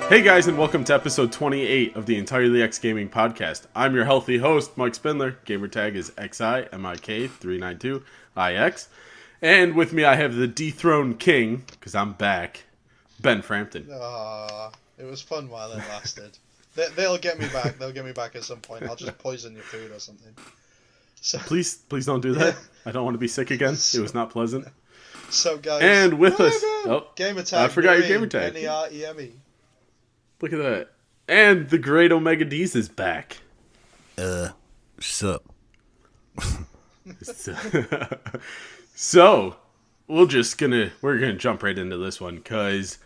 Hey guys, and welcome to episode 28 of the Entirely X Gaming Podcast. I'm your healthy host, Mike Spindler. Gamertag is XIMIK392IX. And with me I have the dethroned king, because I'm back, Ben Frampton. It was fun while it lasted. They'll get me back. They'll get me back at some point. I'll just poison your food or something. So, please don't do that. I don't want to be sick again. It was not pleasant. So guys, and with us, Gamertag. I forgot your gamertag. Nereme. Look at that. And the great Omega Deez is back. Sup? So, we're gonna jump right into this one because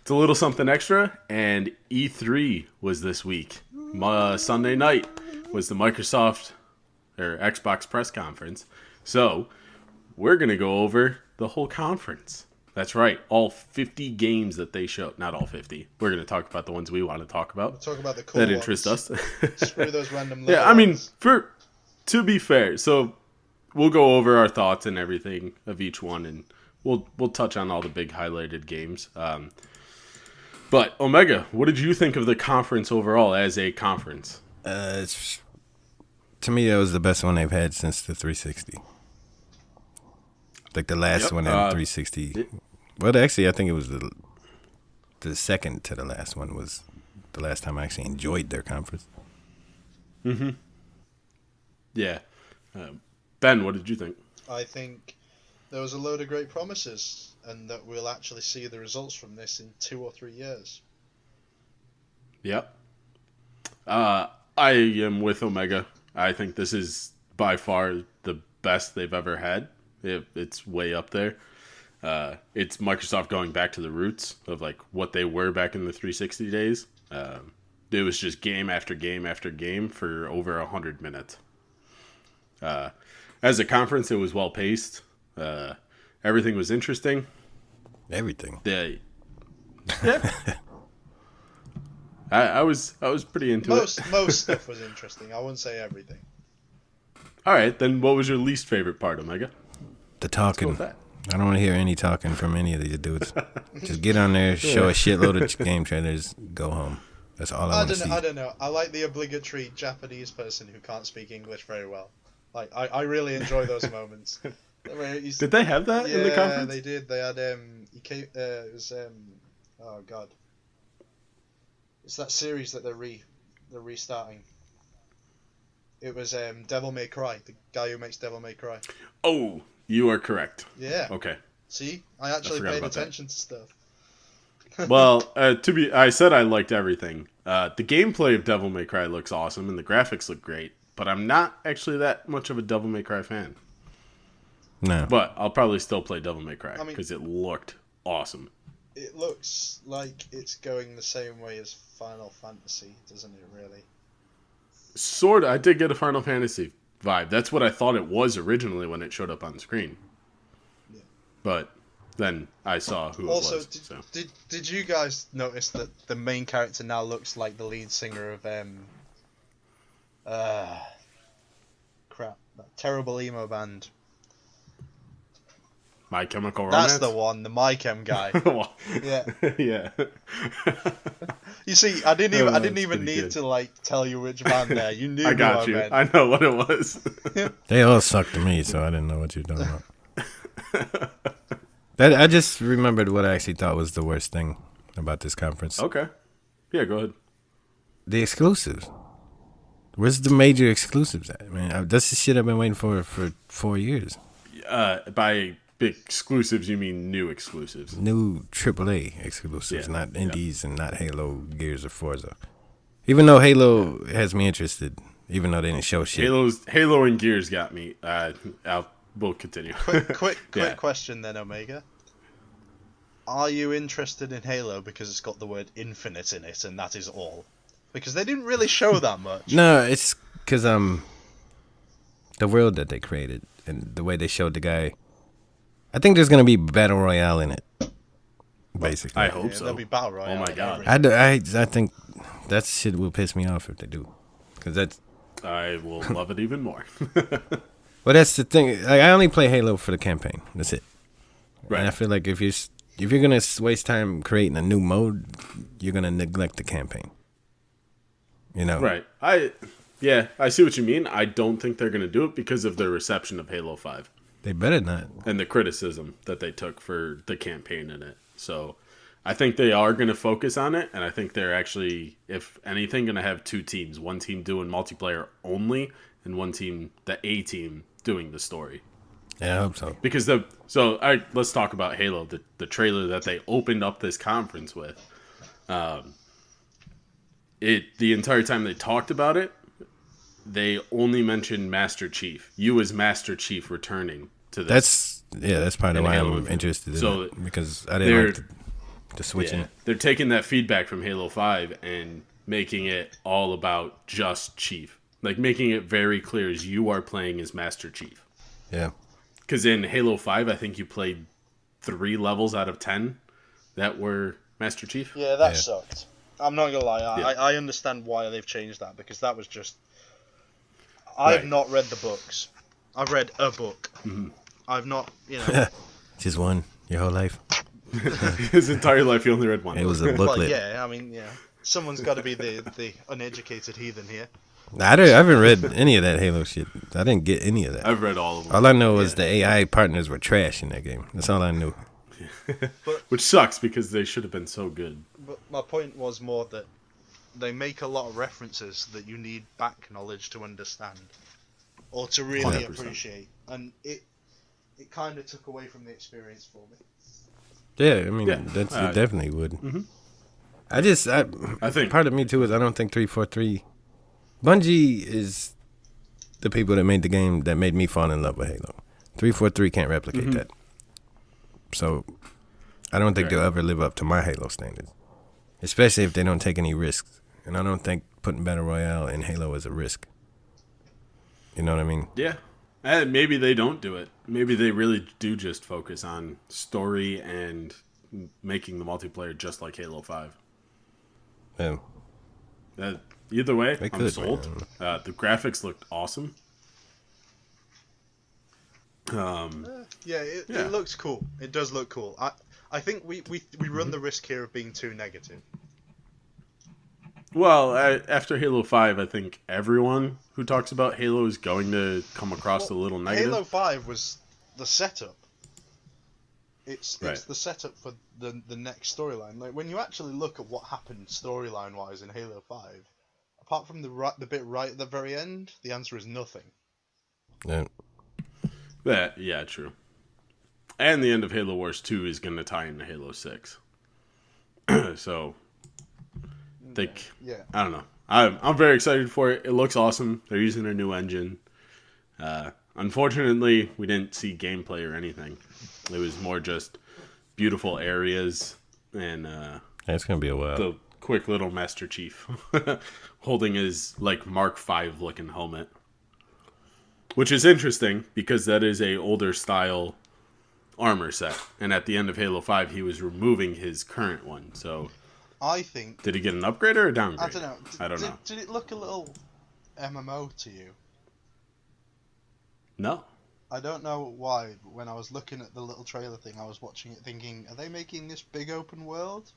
it's a little something extra, and E3 was this week. Sunday night was the Microsoft or Xbox press conference. So, we're gonna go over the whole conference. That's right, all 50 games that they showed. Not all 50. We're going to talk about the ones we want to talk about. We'll talk about the cool that ones. interest us. Screw those random Yeah, I mean, to be fair, so we'll go over our thoughts and everything of each one, and we'll touch on all the big highlighted games. But, Omega, what did you think of the conference overall as a conference? To me, that was the best one they've had since the 360. Like the last one at 360. Well, actually, I think it was the second to the last one was the last time I actually enjoyed their conference. Mm-hmm. Yeah. Ben, what did you think? I think there was a load of great promises, and that we'll actually see the results from this in 2 or 3 years. Yep. I am with Omega. I think this is by far the best they've ever had. It's way up there. It's Microsoft going back to the roots of like what they were back in the 360 days. It was just game after game after game for over 100 minutes. As a conference, it was well paced. Everything was interesting. Everything. Yeah. I was pretty into it. Most stuff was interesting. I wouldn't say everything. All right, then what was your least favorite part, Omega? The talking. I don't want to hear any talking from any of these dudes. Just get on there, show a shitload of game trailers, go home. That's all I want to see. I don't know. I like the obligatory Japanese person who can't speak English very well. Like I really enjoy those moments. Did they have that in the conference? Yeah, they did. They had it was oh god. It's that series that they're restarting. It was Devil May Cry, the guy who makes Devil May Cry. Oh, you are correct. Yeah. Okay. See, I actually paid attention to stuff. Well, I said I liked everything. The gameplay of Devil May Cry looks awesome, and the graphics look great. But I'm not actually that much of a Devil May Cry fan. No. But I'll probably still play Devil May Cry because it looked awesome. It looks like it's going the same way as Final Fantasy, doesn't it? Really. Sort of. I did get a Final Fantasy vibe. That's what I thought it was originally when it showed up on the screen. Yeah. But then I saw who it was. Also, did you guys notice that the main character now looks like the lead singer of that terrible emo band? My Chemical Romance? That's the one, the My Chem guy. Yeah. Yeah. You see, I didn't even need to like tell you which band there. You knew. I got you. Meant. I know what it was. They all sucked to me, so I didn't know what you're talking about. I just remembered what I actually thought was the worst thing about this conference. Okay. Yeah, go ahead. The exclusives. Where's the major exclusives at? I mean, that's the shit I've been waiting for 4 years. By big exclusives, you mean new exclusives? New AAA exclusives, not indies and not Halo, Gears, or Forza. Even though Halo has me interested, even though they didn't show shit. Halo and Gears got me. We'll continue. Quick question then, Omega. Are you interested in Halo because it's got the word infinite in it and that is all? Because they didn't really show that much. No, it's because the world that they created and the way they showed the guy. I think there's going to be Battle Royale in it, basically. I hope so. There'll be Battle Royale. Oh, my God. I think that shit will piss me off if they do. I will love it even more. Well, that's the thing. I only play Halo for the campaign. That's it. Right. And I feel like if you're if you're gonna waste time creating a new mode, you're gonna neglect the campaign. You know, Right. I see what you mean. I don't think they're gonna do it because of their reception of Halo 5 they better not. and the criticism that they took for the campaign in it. So I think they are going to focus on it, and I think they're actually, if anything, going to have two teams. One team doing multiplayer only, and one team, the A team, doing the story. Yeah, I hope so. Because let's talk about Halo, the trailer that they opened up this conference with. The entire time they talked about it, they only mentioned Master Chief. You as Master Chief returning to this. That's part of why I'm interested in it, because I didn't like the switching. Yeah, they're taking that feedback from Halo 5 and making it all about just Chief. Like, making it very clear as you are playing as Master Chief. Yeah. Because in Halo 5, I think you played 3 levels out of 10 that were Master Chief. Yeah, that sucked. I'm not going to lie. I understand why they've changed that, because that was just... I've not read the books. I've read a book. Mm-hmm. I've not, Just one, your whole life. His entire life, he only read one. It was a booklet. Well, someone's got to be the uneducated heathen here. I haven't read any of that Halo shit. I didn't get any of that. I've read all of them. All I know is the AI partners were trash in that game. That's all I knew. Which sucks, because they should have been so good. But my point was more that they make a lot of references that you need back knowledge to understand or to really 100%. Appreciate, and it kind of took away from the experience for me. Yeah, I mean, it definitely would. Mm-hmm. I think part of me too is I don't think 343. Bungie is the people that made the game that made me fall in love with Halo. 343 can't replicate that. So I don't think they'll ever live up to my Halo standards, especially if they don't take any risks. And I don't think putting Battle Royale in Halo is a risk. You know what I mean? Yeah. And maybe they don't do it. Maybe they really do just focus on story and making the multiplayer just like Halo 5. Yeah. Either way, I'm sold. The graphics looked awesome. It looks cool. It does look cool. I think we run the risk here of being too negative. Well, after Halo 5, I think everyone who talks about Halo is going to come across a little negative. Halo 5 was the setup. It's the setup for the next storyline. Like, when you actually look at what happened storyline-wise in Halo 5, apart from the bit right at the very end, the answer is nothing. Yeah. True. And the end of Halo Wars 2 is going to tie into Halo 6. So... I don't know. I'm very excited for it. It looks awesome. They're using a new engine. Unfortunately, we didn't see gameplay or anything. It was more just beautiful areas and it's gonna be a while. The quick little Master Chief holding his Mark V looking helmet, which is interesting because that is a older style armor set, and at the end of Halo 5, he was removing his current one. So. I think... Did he get an upgrade or a downgrade? I don't know. I don't know. Did it look a little MMO to you? No. I don't know why, but when I was looking at the little trailer thing, I was watching it thinking, are they making this big open world?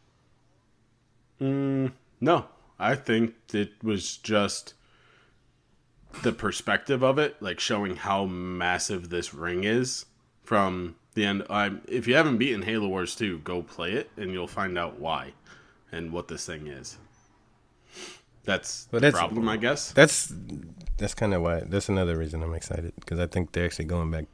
No. I think it was just the perspective of it, showing how massive this ring is from the end. If you haven't beaten Halo Wars 2, go play it, and you'll find out why. And what this thing is. That's the problem, I guess. That's kind of why. That's another reason I'm excited, because I think they're actually going back.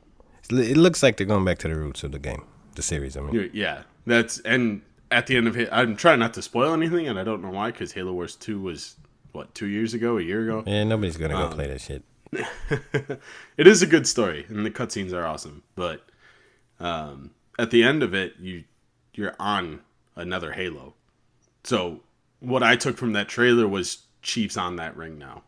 It looks like they're going back to the roots of the game, the series. I mean, yeah. And at the end of it, I'm trying not to spoil anything, and I don't know why, because Halo Wars 2 was 2 years ago, a year ago. Yeah, nobody's gonna go play that shit. It is a good story, and the cutscenes are awesome. But at the end of it, you're on another Halo. So, what I took from that trailer was Chief's on that ring now.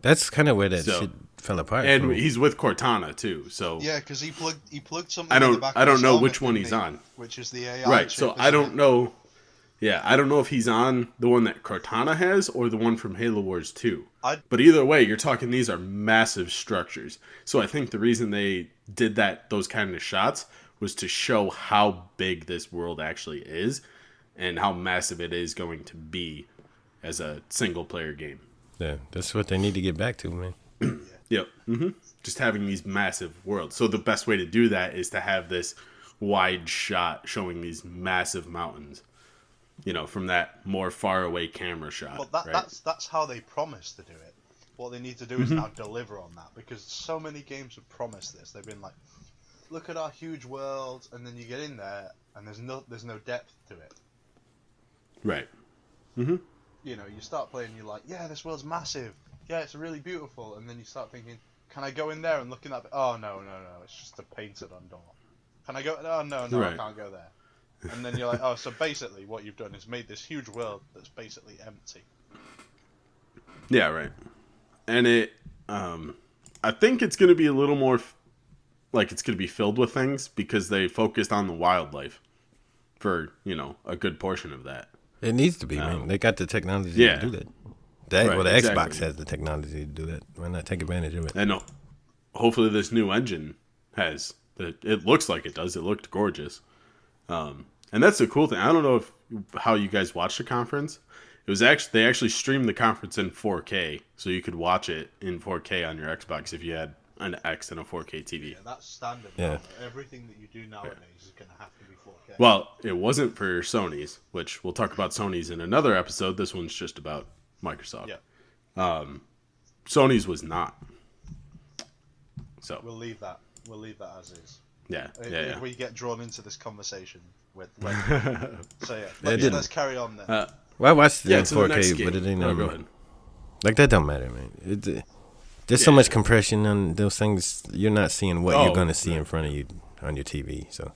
That's kind of where that shit fell apart. And he's with Cortana too. So yeah, because he plugged something. I don't know which one he's on. Which is the AI. Right. So I don't know. Yeah, I don't know if he's on the one that Cortana has or the one from Halo Wars 2. But either way, you're talking these are massive structures. So I think the reason they did those kind of shots was to show how big this world actually is and how massive it is going to be as a single player game. Yeah, that's what they need to get back to, man. Yep. Just having these massive worlds. So the best way to do that is to have this wide shot showing these massive mountains, from that more far away camera shot. Well, right? that's how they promise to do it. What they need to do is now deliver on that, because so many games have promised this. They've been like, look at our huge world, and then you get in there and there's no depth to it. Right. You start playing, you're like, yeah, this world's massive. Yeah, it's really beautiful. And then you start thinking, can I go in there and look in that? Oh, no, it's just a painted on door. Can I go? Oh, no, right. I can't go there. And then you're like, oh, so basically what you've done is made this huge world that's basically empty. Yeah, right. And I think it's going to be a little more like it's going to be filled with things because they focused on the wildlife for, a good portion of that. It needs to be, man. They got the technology to do that. The Xbox has the technology to do that. Why not take advantage of it? And hopefully this new engine has that. It looks like it does. It looked gorgeous. And that's the cool thing. I don't know how you guys watched the conference. It was they actually streamed the conference in 4K, so you could watch it in 4K on your Xbox if you had an X and a 4K TV. Yeah, that's standard. Yeah. Now. Everything that you do nowadays is going to have to be 4K. Well, it wasn't for Sony's, which we'll talk about Sony's in another episode. This one's just about Microsoft. Yeah. Sony's was not. So we'll leave that as is. Yeah. If we get drawn into this conversation with so let's carry on then. Well, I watched it in it's the next 4K, but it ain't go ahead. Like that don't matter, man. There's so much compression on those things. You're not seeing what you're gonna see in front of you on your TV. So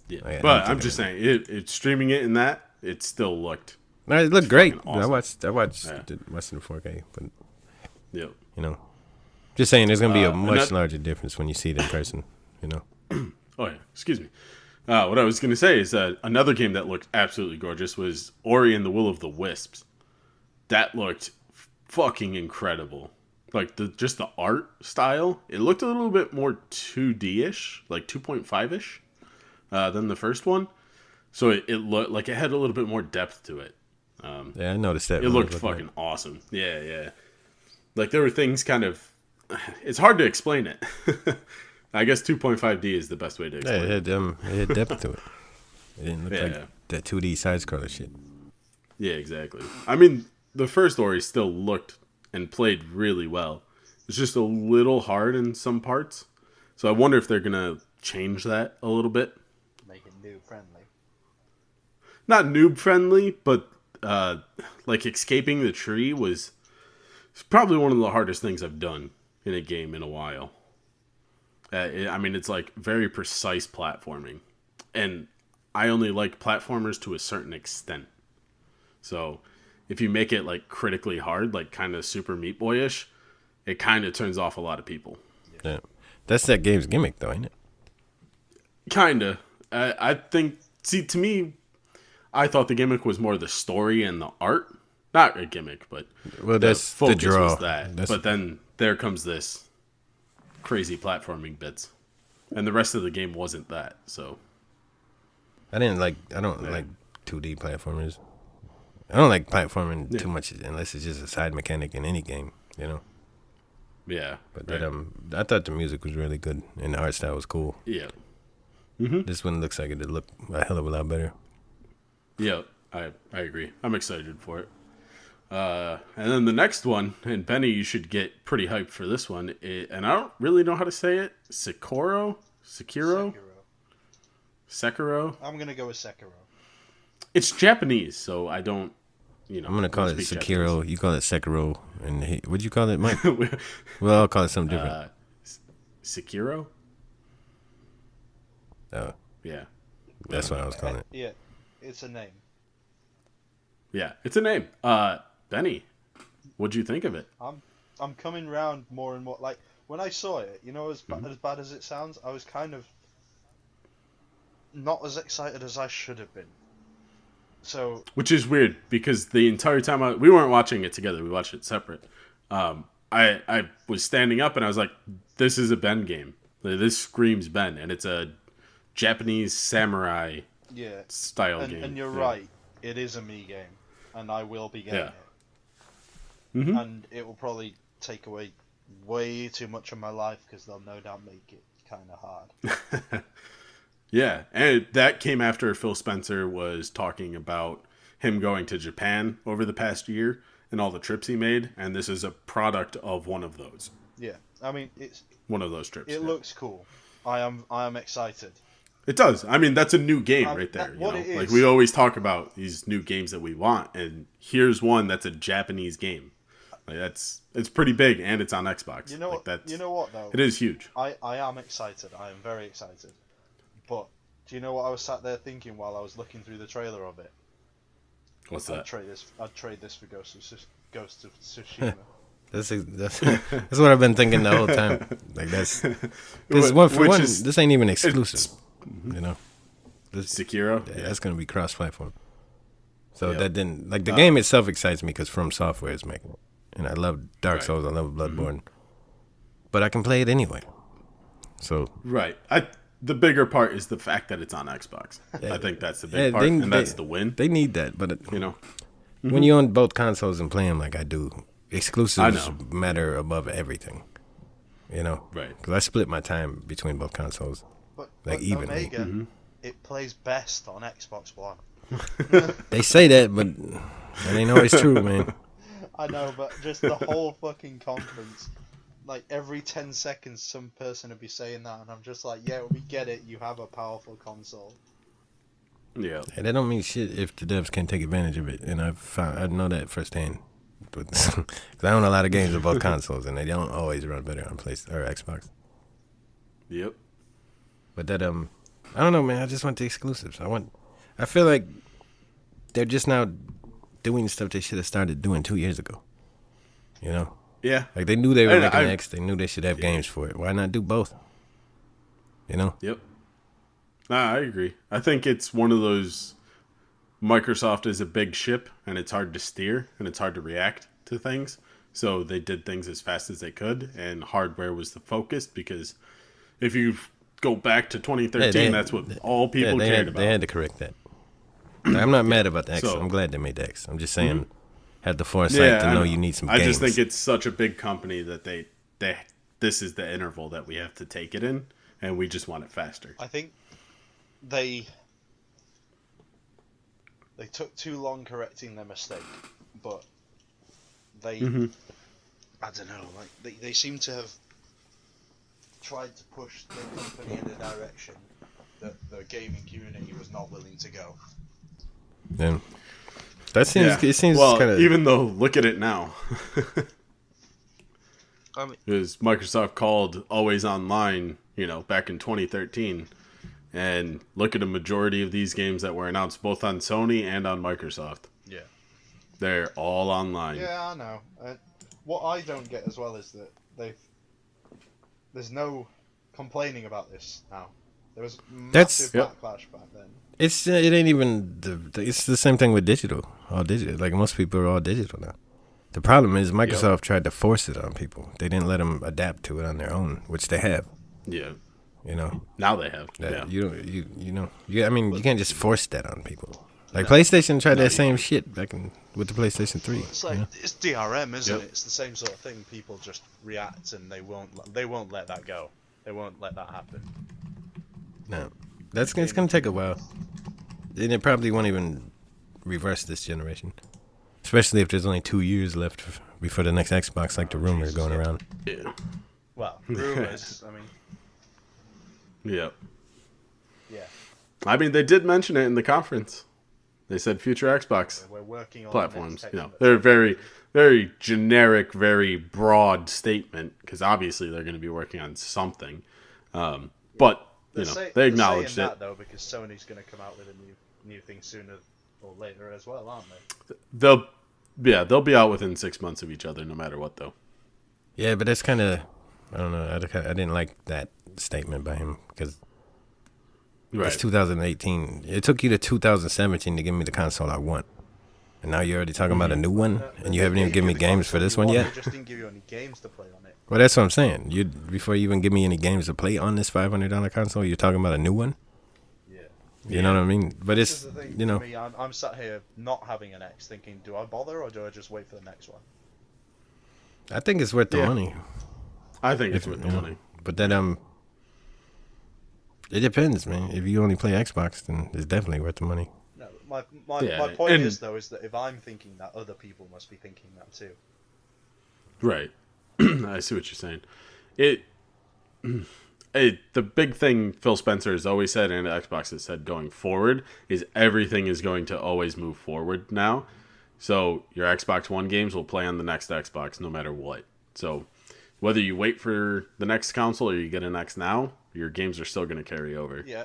yeah, but I'm just saying, it streaming it in that, it still looked. No, it looked great. Awesome. I watched it in 4K, but yep. Just saying, there's gonna be a much larger difference when you see it in person. Oh yeah, excuse me. What I was gonna say is that another game that looked absolutely gorgeous was Ori and the Will of the Wisps. That looked fucking incredible. Like just the art style, it looked a little bit more 2D-ish, like 2.5-ish, than the first one. So it looked like it had a little bit more depth to it. Yeah, I noticed that. It looked fucking awesome. Yeah. Like there were things kind of. It's hard to explain it. I guess 2.5D is the best way to explain it. It had depth to it. It didn't look like that 2D side-scroller shit. Yeah, exactly. I mean, the first Ori still looked and played really well. It's just a little hard in some parts. So I wonder if they're going to change that a little bit. Make it noob-friendly. Not noob-friendly, but like escaping the tree was probably one of the hardest things I've done in a game in a while. It's like very precise platforming. And I only like platformers to a certain extent. So if you make it like critically hard, like kind of Super Meat Boy-ish, it kind of turns off a lot of people. Yeah. That's that game's gimmick, though, ain't it? Kind of. I think, to me, I thought the gimmick was more the story and the art. Not a gimmick, but that's the draw. Was that. But then there comes this crazy platforming bits. And the rest of the game wasn't that, so. I don't like 2D platformers. I don't like platforming too much unless it's just a side mechanic in any game, Yeah. But I thought the music was really good and the art style was cool. Yeah. This one looks like it'd look a hell of a lot better. Yeah, I agree. I'm excited for it. And then the next one, and Benny, you should get pretty hyped for this one. And I don't really know how to say it. Sekiro? I'm going to go with Sekiro. It's Japanese, so I don't, I'm going to call it Sekiro. Japanese. You call it Sekiro. And what'd you call it, Mike? Well, I'll call it something different. Sekiro? Oh. Yeah. That's what I was calling it. Yeah, it's a name. Yeah, it's a name. Benny, what'd you think of it? I'm coming round more and more. Like, when I saw it, as bad as it sounds, I was kind of not as excited as I should have been. So, which is weird because the entire time we weren't watching it together. We watched it separate. I was standing up and I was like, "This is a Ben game. This screams Ben," and it's a Japanese samurai Yeah. style game. And you're right. It is a me game, and I will be getting it. Mm-hmm. And it will probably take away way too much of my life because they'll no doubt make it kind of hard. Yeah, and that came after Phil Spencer was talking about him going to Japan over the past year and all the trips he made, and this is a product of one of those. Yeah, I mean it's one of those trips. It looks cool. I am excited. It does. I mean, that's a new game right there. You know? Like we always talk about these new games that we want, and here's one that's a Japanese game. Like it's pretty big, and it's on Xbox. You know what? You know what though? It is huge. I am excited. I am very excited. But do you know what I was sat there thinking while I was looking through the trailer of it? What's that? I'd trade this for Ghost of Tsushima. That's what I've been thinking the whole time. Like this ain't even exclusive. You know, Sekiro. Yeah, that's gonna be cross-platform. So that didn't the game itself excites me because From Software is making it, and I love Dark Souls. I love Bloodborne, but I can play it anyway. So the bigger part is the fact that it's on Xbox. Yeah, I think that's the big part, and that's the win. They need that, but Mm-hmm. when you own both consoles and play them like I do, exclusives matter above everything. You know, right? Because I split my time between both consoles, but evenly. Omega, it plays best on Xbox One. They say that, but that ain't always true, man. I know, but just the whole fucking conference, like every 10 seconds, some person would be saying that, and I'm just like, yeah, we get it. You have a powerful console. Yeah, and that don't mean shit if the devs can't take advantage of it, and I know that firsthand. Because I own a lot of games on both consoles, and they don't always run better on PlayStation or Xbox. Yep. But that I don't know, man. I just want the exclusives. I feel like they're just now doing stuff they should have started doing 2 years ago. You know? Yeah. Like they knew they were making X. They knew they should have games for it. Why not do both? You know? Yep. Nah, I agree. I think it's one of those. Microsoft is a big ship, and it's hard to steer, and it's hard to react to things. So they did things as fast as they could, and hardware was the focus, because if you go back to 2013, that's what all people cared about. They had to correct that. I'm not mad about the X. I'm glad they made the X. I'm just saying, had the foresight to know you need some games. I just think it's such a big company that this is the interval that we have to take it in, and we just want it faster. I think they took too long correcting their mistake, but they, I don't know, like they seem to have tried to push the company in a direction that the gaming community was not willing to go. Yeah. That seems, it seems well, kind of... even though, look at it now. I mean, because Microsoft called Always Online, back in 2013. And look at a majority of these games that were announced both on Sony and on Microsoft. Yeah. They're all online. Yeah, I know. What I don't get as well is that there's no complaining about this now. There was massive backlash back then. It ain't even it's the same thing with digital. All digital. Like most people are all digital now. The problem is Microsoft tried to force it on people. They didn't let them adapt to it on their own, which they have. Yeah. Now they have. I mean, you can't just force that on people. Like PlayStation tried that same shit back with the PlayStation 3. It's like it's DRM, isn't it? It's the same sort of thing. People just react, and they won't let that go. They won't let that happen. No, it's gonna take a while, and it probably won't even reverse this generation. Especially if there's only 2 years left before the next Xbox, like the rumor going around. Yeah. Well, rumors. I mean. Yeah. Yeah. I mean, they did mention it in the conference. They said future Xbox We're working on platforms. They're very, very generic, very broad statement, because obviously they're going to be working on something. But they acknowledged it. That, though, because Sony's going to come out with a new thing sooner or later as well, aren't they? They'll be out within 6 months of each other, no matter what, though. Yeah, but that's kind of, I don't know. I didn't like that statement by him because it's 2018. It took you to 2017 to give me the console I want, and now you're already talking about a new one, and you haven't even given me games for this one yet. They just didn't give you any games to play on it. Well, that's what I'm saying. Before you even give me any games to play on this $500 console, you're talking about a new one. You know what I mean? But This it's, is the thing. you know, For me, I'm sat here not having an X, thinking, do I bother or do I just wait for the next one? I think it's worth the money. I think it's worth the money. But then it depends, man. If you only play Xbox, then it's definitely worth the money. No, my point is though is that if I'm thinking that, other people must be thinking that too. Right. I see what you're saying. The big thing Phil Spencer has always said, and Xbox has said going forward, is everything is going to always move forward now. So your Xbox One games will play on the next Xbox no matter what. So whether you wait for the next console or you get an X now, your games are still going to carry over. Yeah,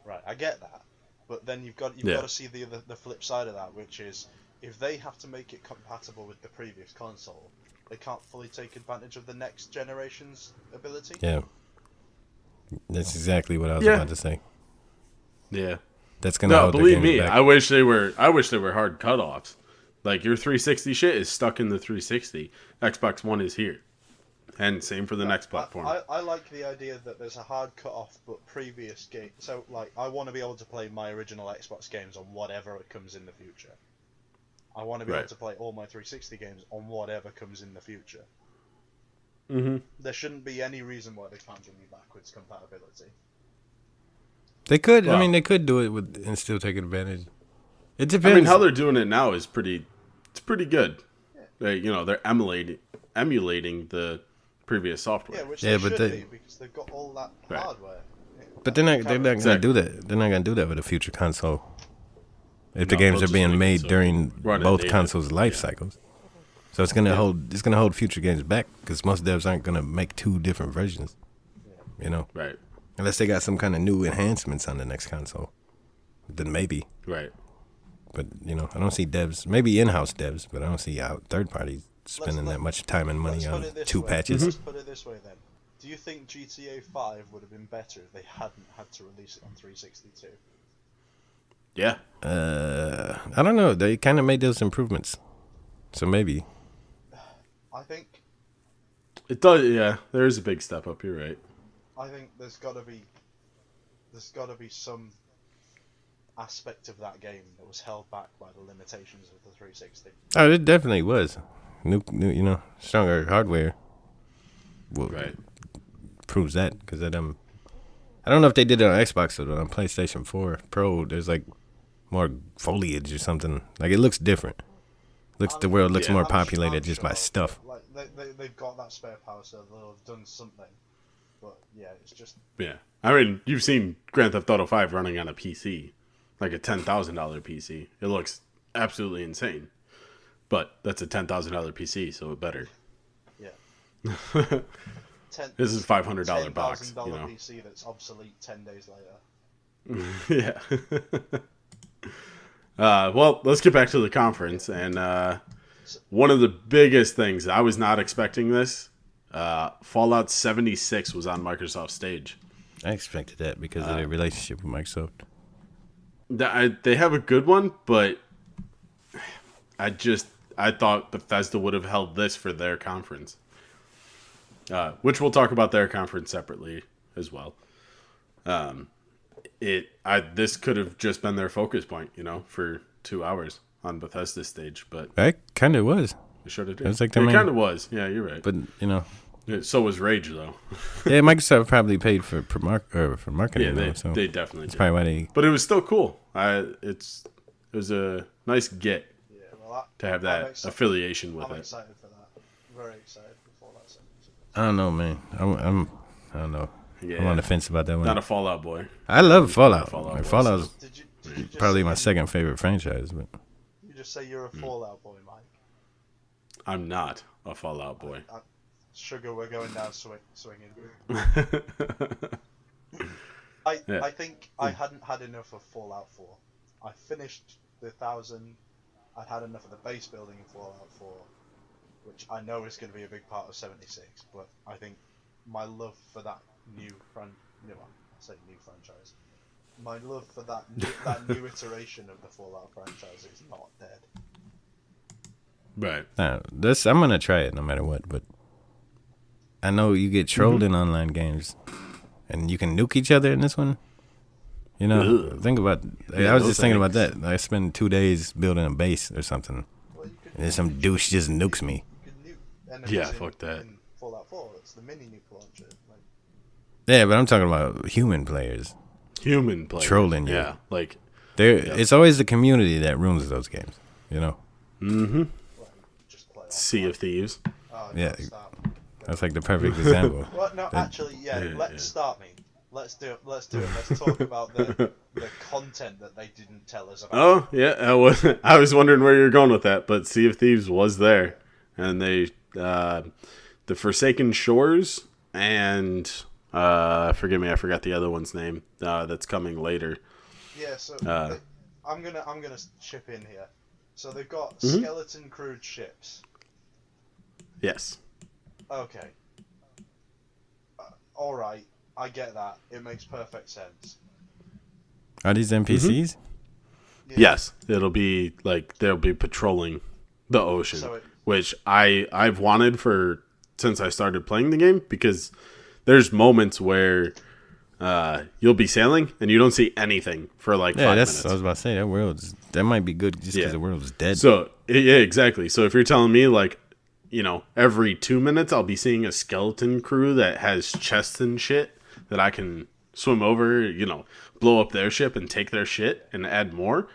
right, I get that. But then you've got to see the flip side of that, which is if they have to make it compatible with the previous console, they can't fully take advantage of the next generation's ability. Yeah. That's exactly what I was about to say. Yeah. That's gonna hold believe their me, games back. I wish they were hard cutoffs. Like your 360 shit is stuck in the 360. Xbox One is here. And same for the next platform. I like the idea that there's a hard cutoff, but previous game. So like, I want to be able to play my original Xbox games on whatever it comes in the future. I want to be able to play all my 360 games on whatever comes in the future. Mm-hmm. There shouldn't be any reason why they can't give me backwards compatibility. They could. Well, I mean, they could do it and still take advantage. It depends. I mean, how they're doing it now is pretty good. Yeah. They're emulating the previous software. Yeah, which they should be because they've got all that hardware. But they're not going to do that. They're not going to do that with a future console. If the games are being made during both consoles' life cycles. So it's gonna hold future games back because most devs aren't gonna make two different versions, Right. Unless they got some kind of new enhancements on the next console, then maybe. Right. But I don't see devs, maybe in-house devs, but I don't see third parties spending that much time and money on two patches. Let's put it this way then: do you think GTA 5 would have been better if they hadn't had to release it on 362? Yeah. I don't know. They kind of made those improvements, so maybe. I think it does. Yeah, there is a big step up. You're right. I think there's got to be some aspect of that game that was held back by the limitations of the 360. Oh, it definitely was. New, stronger hardware. Proves that because I don't know if they did it on Xbox or on PlayStation 4 Pro. There's like more foliage or something. Like it looks different. The world looks more populated just by stuff. Like they've got that spare power, so they'll have done something. But yeah, it's just. Yeah, I mean, you've seen Grand Theft Auto 5 running on a PC, like a $10,000 PC. It looks absolutely insane, but that's a $10,000 PC, so it better. Yeah. This is $500 box. $10,000 PC that's obsolete 10 days later. Yeah. Well, let's get back to the conference. And one of the biggest things, I was not expecting this, Fallout 76 was on Microsoft's stage. I expected that because of their relationship with Microsoft. They have a good one, but I thought Bethesda would have held this for their conference. Which we'll talk about their conference separately as well. This could have just been their focus point, for 2 hours on Bethesda's stage, but it kind of was. It sure did. It was like it kind of was. Yeah, you're right. But so was Rage though. Yeah, Microsoft probably paid for marketing. Yeah, so they definitely. That's did. probably why they. But it was still cool. It was a nice get. Yeah, well, to have that affiliation with it. I'm excited for that. Very excited for Fallout 76. I don't know, man. I don't know. Yeah. I'm on the fence about that one. Not a Fallout boy. I love Fallout. Fallout's Did you probably say my second favorite franchise. But you just say you're a Fallout boy, Mike? I'm not a Fallout boy. Sugar, we're going down swinging. I think I hadn't had enough of Fallout 4. I finished the 1000. I'd had enough of the base building in Fallout 4, which I know is going to be a big part of 76. But I think my love for that new franchise. My love for that new iteration of the Fallout franchise is not dead. Right. I'm gonna try it no matter what. But I know you get trolled in online games, and you can nuke each other in this one. You know, Ugh. think about. Yeah, I was no just thinking about thanks. that. I spend 2 days building a base or something, Well, you could, and then some douche just nukes me. you could nuke enemies Yeah, fuck that. in Fallout 4. It's the mini nuke launcher. Like, Yeah, but I'm talking about human players Human players. trolling you. Yeah, like, It's always the community that ruins those games. You know, like just play off. Sea of Thieves. Oh, Yeah. Stop. that's like the perfect example. Well, no, actually, Yeah, let's yeah. start me. Let's do it. Let's talk about the content that they didn't tell us about. Oh, yeah. I was wondering where you were going with that, but Sea of Thieves was there. And they, the Forsaken Shores and, forgive me, I forgot the other one's name, that's coming later. Yeah, so I'm gonna chip in here. So they've got Mm-hmm. skeleton crewed ships. Yes. Okay. All right, I get that. It makes perfect sense. Are these NPCs? Yeah. Yes. It'll be, like, they'll be patrolling the ocean, So which I've wanted since I started playing the game, because there's moments where you'll be sailing and you don't see anything for like 5 that's minutes. what I was about to say. That might be good just because Yeah. the world is dead. So yeah, exactly. So if you're telling me like, you know, every 2 minutes I'll be seeing a skeleton crew that has chests and shit that I can swim over, you know, blow up their ship and take their shit and add more.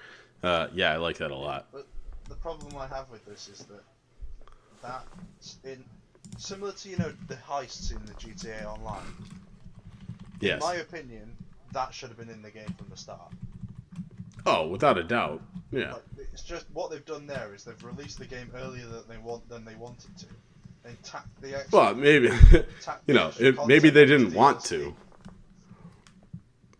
Yeah, I like that a lot. But the problem I have with this is that similar to the heists in the GTA Online. Yes. In my opinion, that should have been in the game from the start. Oh, without a doubt. Yeah. Like, it's just what they've done there is they've released the game earlier than they wanted to. And tacked the extra. Well, maybe tacked you the know, extra maybe content they onto didn't want DLC. to.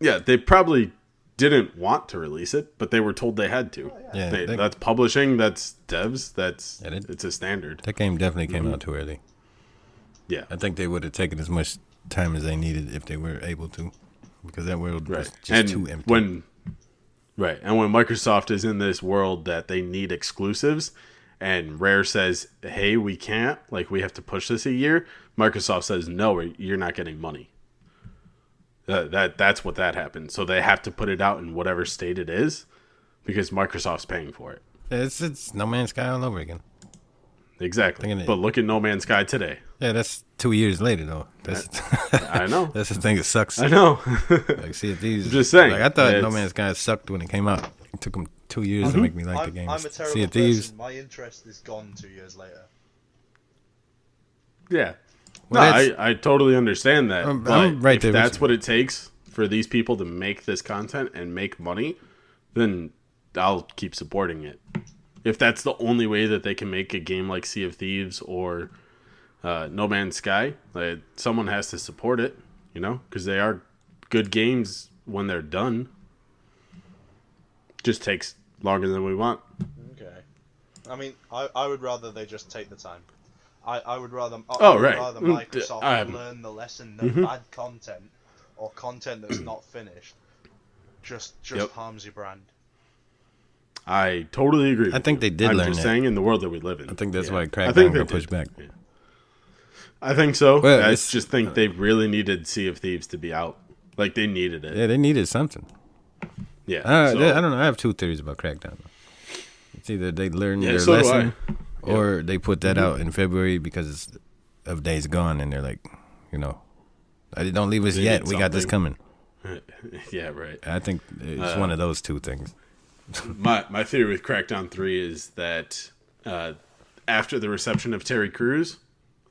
Yeah, they probably didn't want to release it, but they were told they had to. Oh, yeah. Yeah, That's publishing, that's devs, it's a standard. that game definitely came out too early. Yeah. I think they would have taken as much time as they needed if they were able to, because that world was Right. just And too empty. when Microsoft is in this world that they need exclusives and Rare says, "Hey, we can't, like we have to push this a year." Microsoft says, "No, you're not getting money." That's what that happened. So they have to put it out in whatever state it is because Microsoft's paying for it. It's No Man's Sky all over again. Exactly. Thinking it- But look at No Man's Sky today. Yeah, that's 2 years later though. That's I know. that's the thing that sucks. I know. Like, see if these. Just saying. Like, I thought No It's- Man's Sky sucked when it came out. It took them 2 years to make me like the game. I'm a terrible Sea of Thieves. person. My interest is gone 2 years later. Yeah. Well, no, that's- I totally understand that. I'm but right if there with that's you. what it takes for these people to make this content and make money, then I'll keep supporting it. If that's the only way that they can make a game like Sea of Thieves or No Man's Sky, like, someone has to support it, you know, because they are good games when they're done. Just takes longer than we want. Okay. I mean, I would rather they just take the time. I would rather. Oh, would right. rather Microsoft I'm- learn the lesson that bad content or content that's not finished just Yep. harms your brand. I totally agree. I with think you. they did I'm learn just that. saying in the world that we live in. I think that's Yeah. why I Crackdown think they got pushed did. back. Yeah. I think so. Well, I it's- just think they really needed Sea of Thieves to be out. Like, they needed it. Yeah, they needed something. Yeah. I so- don't know. I have 2 theories about Crackdown. It's either they learned Yeah, their so do lesson, I. or they put that out in February because of Days Gone, and they're like, don't leave us They yet. need We got this something. coming. Yeah, right. I think it's one of those 2 things. My theory with Crackdown 3 is that after the reception of Terry Crews,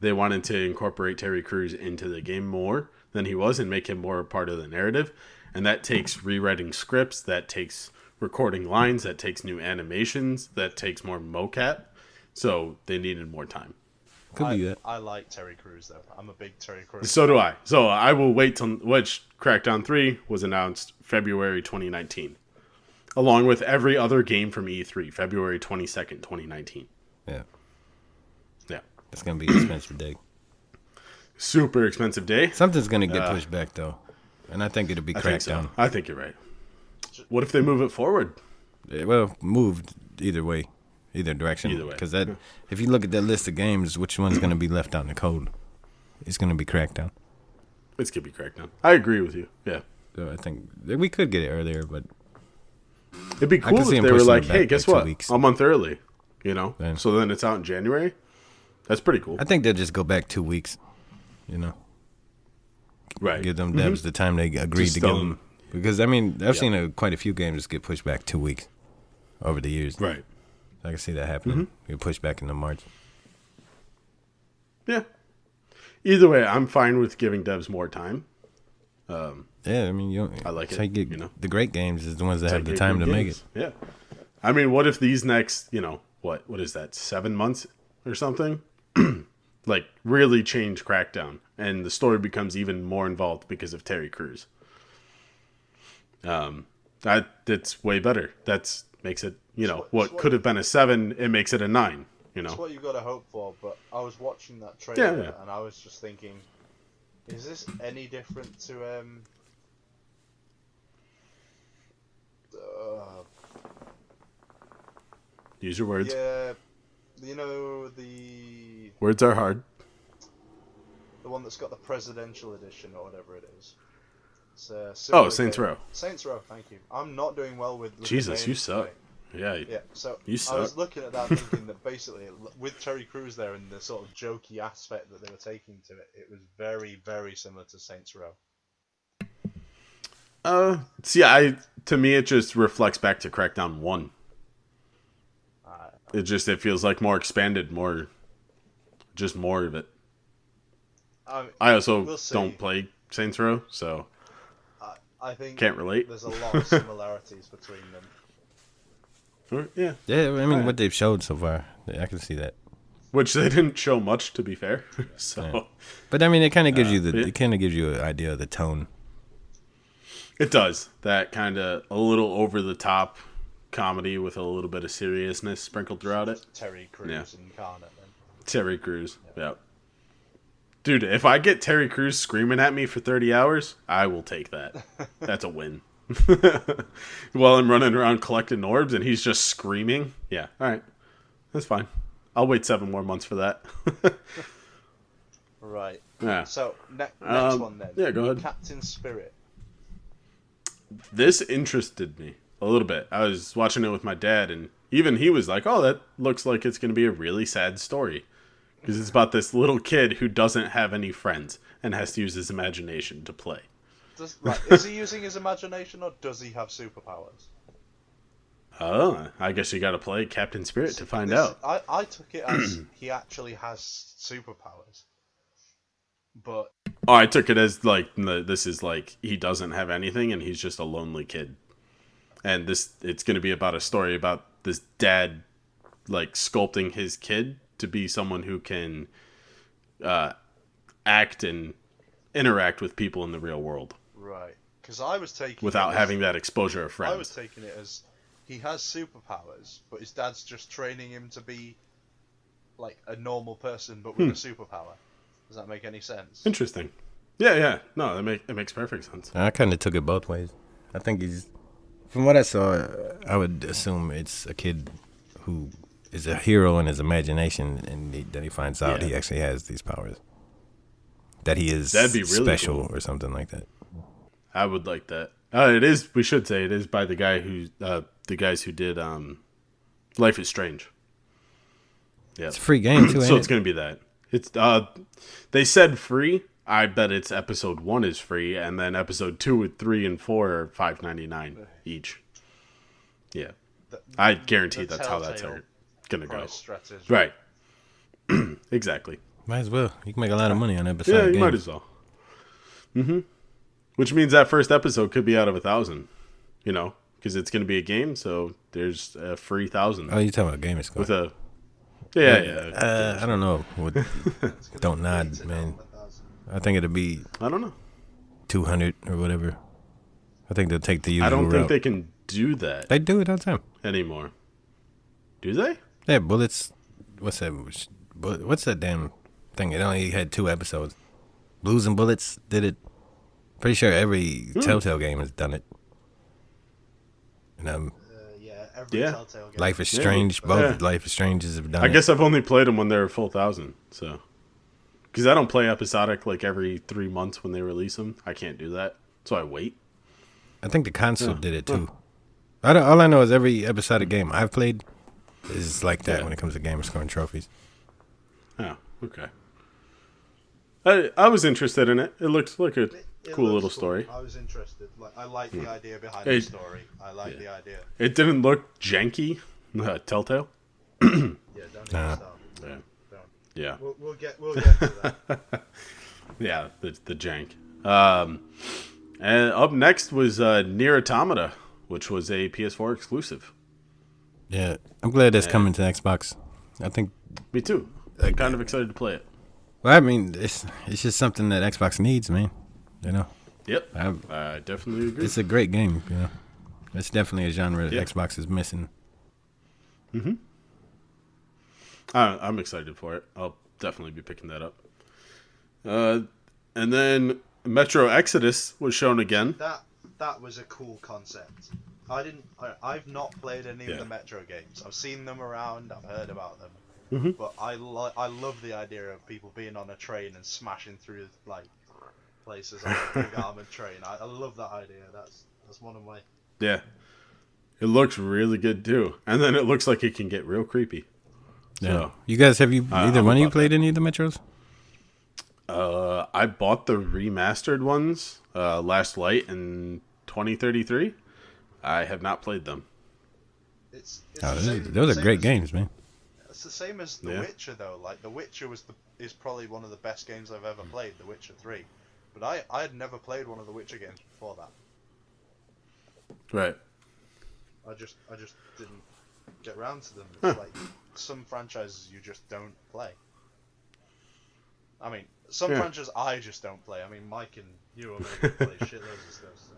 they wanted to incorporate Terry Crews into the game more than he was and make him more a part of the narrative. And that takes rewriting scripts, that takes recording lines, that takes new animations, that takes more mocap. So they needed more time. Could be that. I like Terry Crews though. I'm a big Terry Crews. So do I. So I will wait till which Crackdown 3 was announced February 2019. Along with every other game from E3, February 22nd, 2019. Yeah, Yeah. it's gonna be an expensive day. Super expensive day. Something's gonna get pushed back though, and I think it'll be I think so. Crackdown. I think you're right. What if they move it forward? Well, moved either way, either direction. Either way. Because if you look at that list of games, which one's gonna be left out in the cold? It's gonna be Crackdown. It's gonna be Crackdown. I agree with you. Yeah. So I think we could get it earlier, but It'd be I can cool see if him they were pushing like, it back "Hey, guess like 2 what? weeks." A month early." Yeah. So then it's out in January. That's pretty cool. I think they'll just go back 2 weeks. Right. Give them devs the time they agreed Just to give them. Because I mean, I've seen quite a few games get pushed back 2 weeks over the years. Right. I can see that happening. Get pushed back into March. Yeah. Either way, I'm fine with giving devs more time. Yeah, I mean, I like that's it. how you get, the great games is the ones that have the Get time good to make games. it. Yeah. I mean, what if these next, what is that, 7 months or something? Like, really change Crackdown, and the story becomes even more involved because of Terry Crews. That's way better. That's makes it, what could have been a 7, it makes it a 9. That's what you got to hope for. But I was watching that trailer Yeah. and I was just thinking, is this any different to Use your words. yeah, the Words are hard. one that's got the presidential edition or whatever it is. It's Saints Row. Saints Row, thank you. I'm not doing well with Jesus, you names suck. today. Yeah. So You I was suck. looking at that thinking that basically with Terry Crews there and the sort of jokey aspect that they were taking to it, it was very, very similar to Saints Row. To me, it just reflects back to Crackdown 1. It feels like more expanded, more of it. I also don't play Saints Row, so I think can't relate. There's a lot of similarities between them. Yeah. Yeah, I mean, what they've showed so far, I can see that. Which they didn't show much, to be fair. So, Yeah. But I mean, it kind of gives you it kind of gives you an idea of the tone. It does. That kind of a little over the top comedy with a little bit of seriousness sprinkled throughout it. Terry Crews incarnate then. Terry Crews. Yeah. Dude, if I get Terry Crews screaming at me for 30 hours, I will take that. That's a win. While I'm running around collecting orbs and he's just screaming. Yeah, all right. That's fine. I'll wait 7 more months for that. Right. Yeah. So, next one then. Yeah, go ahead. Captain Spirit. This interested me a little bit. I was watching it with my dad, and even he was like, "Oh, that looks like it's going to be a really sad story." Because it's about this little kid who doesn't have any friends and has to use his imagination to play. Is he using his imagination or does he have superpowers? Oh, I guess you got to play Captain Spirit to find out. I took it as he actually has superpowers. But Oh, I took it as like this is like he doesn't have anything and he's just a lonely kid. And it's going to be about a story about this dad like sculpting his kid to be someone who can act and interact with people in the real world. right, because I was taking Without having that exposure of friends. I was taking it as he has superpowers, but his dad's just training him to be like a normal person, but with a superpower. Does that make any sense? Interesting. Yeah. No, it makes perfect sense. I kind of took it both ways. I think from what I saw, I would assume it's a kid who is a hero in his imagination, and then he finds out he actually has these powers. That he is That'd be really special cool. or something like that. I would like that. It is. We should say it is by the guys who did Life is Strange. Yeah, It's a free game too. so ain't it's gonna be that. It's they said free. I bet it's episode 1 is free, and then episode 2, 3, and 4 are $5.99 each. Yeah, I guarantee that's how that's gonna go. Strategy. Right. Exactly. Might as well. You can make a lot of money on episode. Yeah, you games. might as well. Which means that first episode could be out of 1,000. Because it's going to be a game, so there's a free 1,000. Oh, you're talking about Gamer Score. With a yeah. I don't know. Don't nod, man. I think it'll be I don't know. 200 or whatever. I think they'll take the usual I don't think route. they can do that They do it all the time. anymore. Do they? Yeah, Bullets. What's that? What's that damn thing? It only had 2 episodes. Blues and Bullets did it. Pretty sure every Telltale game has done it. And Every Yeah. Telltale game. Life is Strange. Both Life is Stranges have done I it. guess I've only played them when they're full 1,000. So, because I don't play episodic like every 3 months when they release them. I can't do that, so I wait. I think the console did it too. All I know is every episodic game I've played is like that when it comes to gamer scoring trophies. Oh, okay. I was interested in it. It looked like a cool little story. I was interested. Like, I like the idea behind the story. I like the idea. It didn't look janky. Telltale. Yeah, don't even start. Yeah. Don't. Yeah. We'll get to that. Yeah, the jank. And up next was Nier Automata, which was a PS4 exclusive. Yeah, I'm glad that's coming to Xbox. I think. Me too. I'm kind of excited to play it. Well, I mean, it's just something that Xbox needs, man. You know. Yep. I definitely agree. It's a great game. You know, it's definitely a genre that Xbox is missing. Mm-hmm. I'm excited for it. I'll definitely be picking that up. And then Metro Exodus was shown again. That was a cool concept. I've not played any of the Metro games. I've seen them around. I've heard about them. Mm-hmm. But I love the idea of people being on a train and smashing through like places on a big armored train. I love that idea. That's one of my. Yeah, it looks really good too, and then it looks like it can get real creepy. Yeah. So, you guys either one of you played any of the Metros? I bought the remastered ones, Last Light in 2033. I have not played them. Those are great games, man. It's the same as The Witcher, though. Like, The Witcher is probably one of the best games I've ever played, The Witcher 3. But I had never played one of the Witcher games before that. Right. I just didn't get around to them. It's like some franchises you just don't play. I mean, some franchises I just don't play. I mean, Mike and you Omega play shitloads of stuff. So.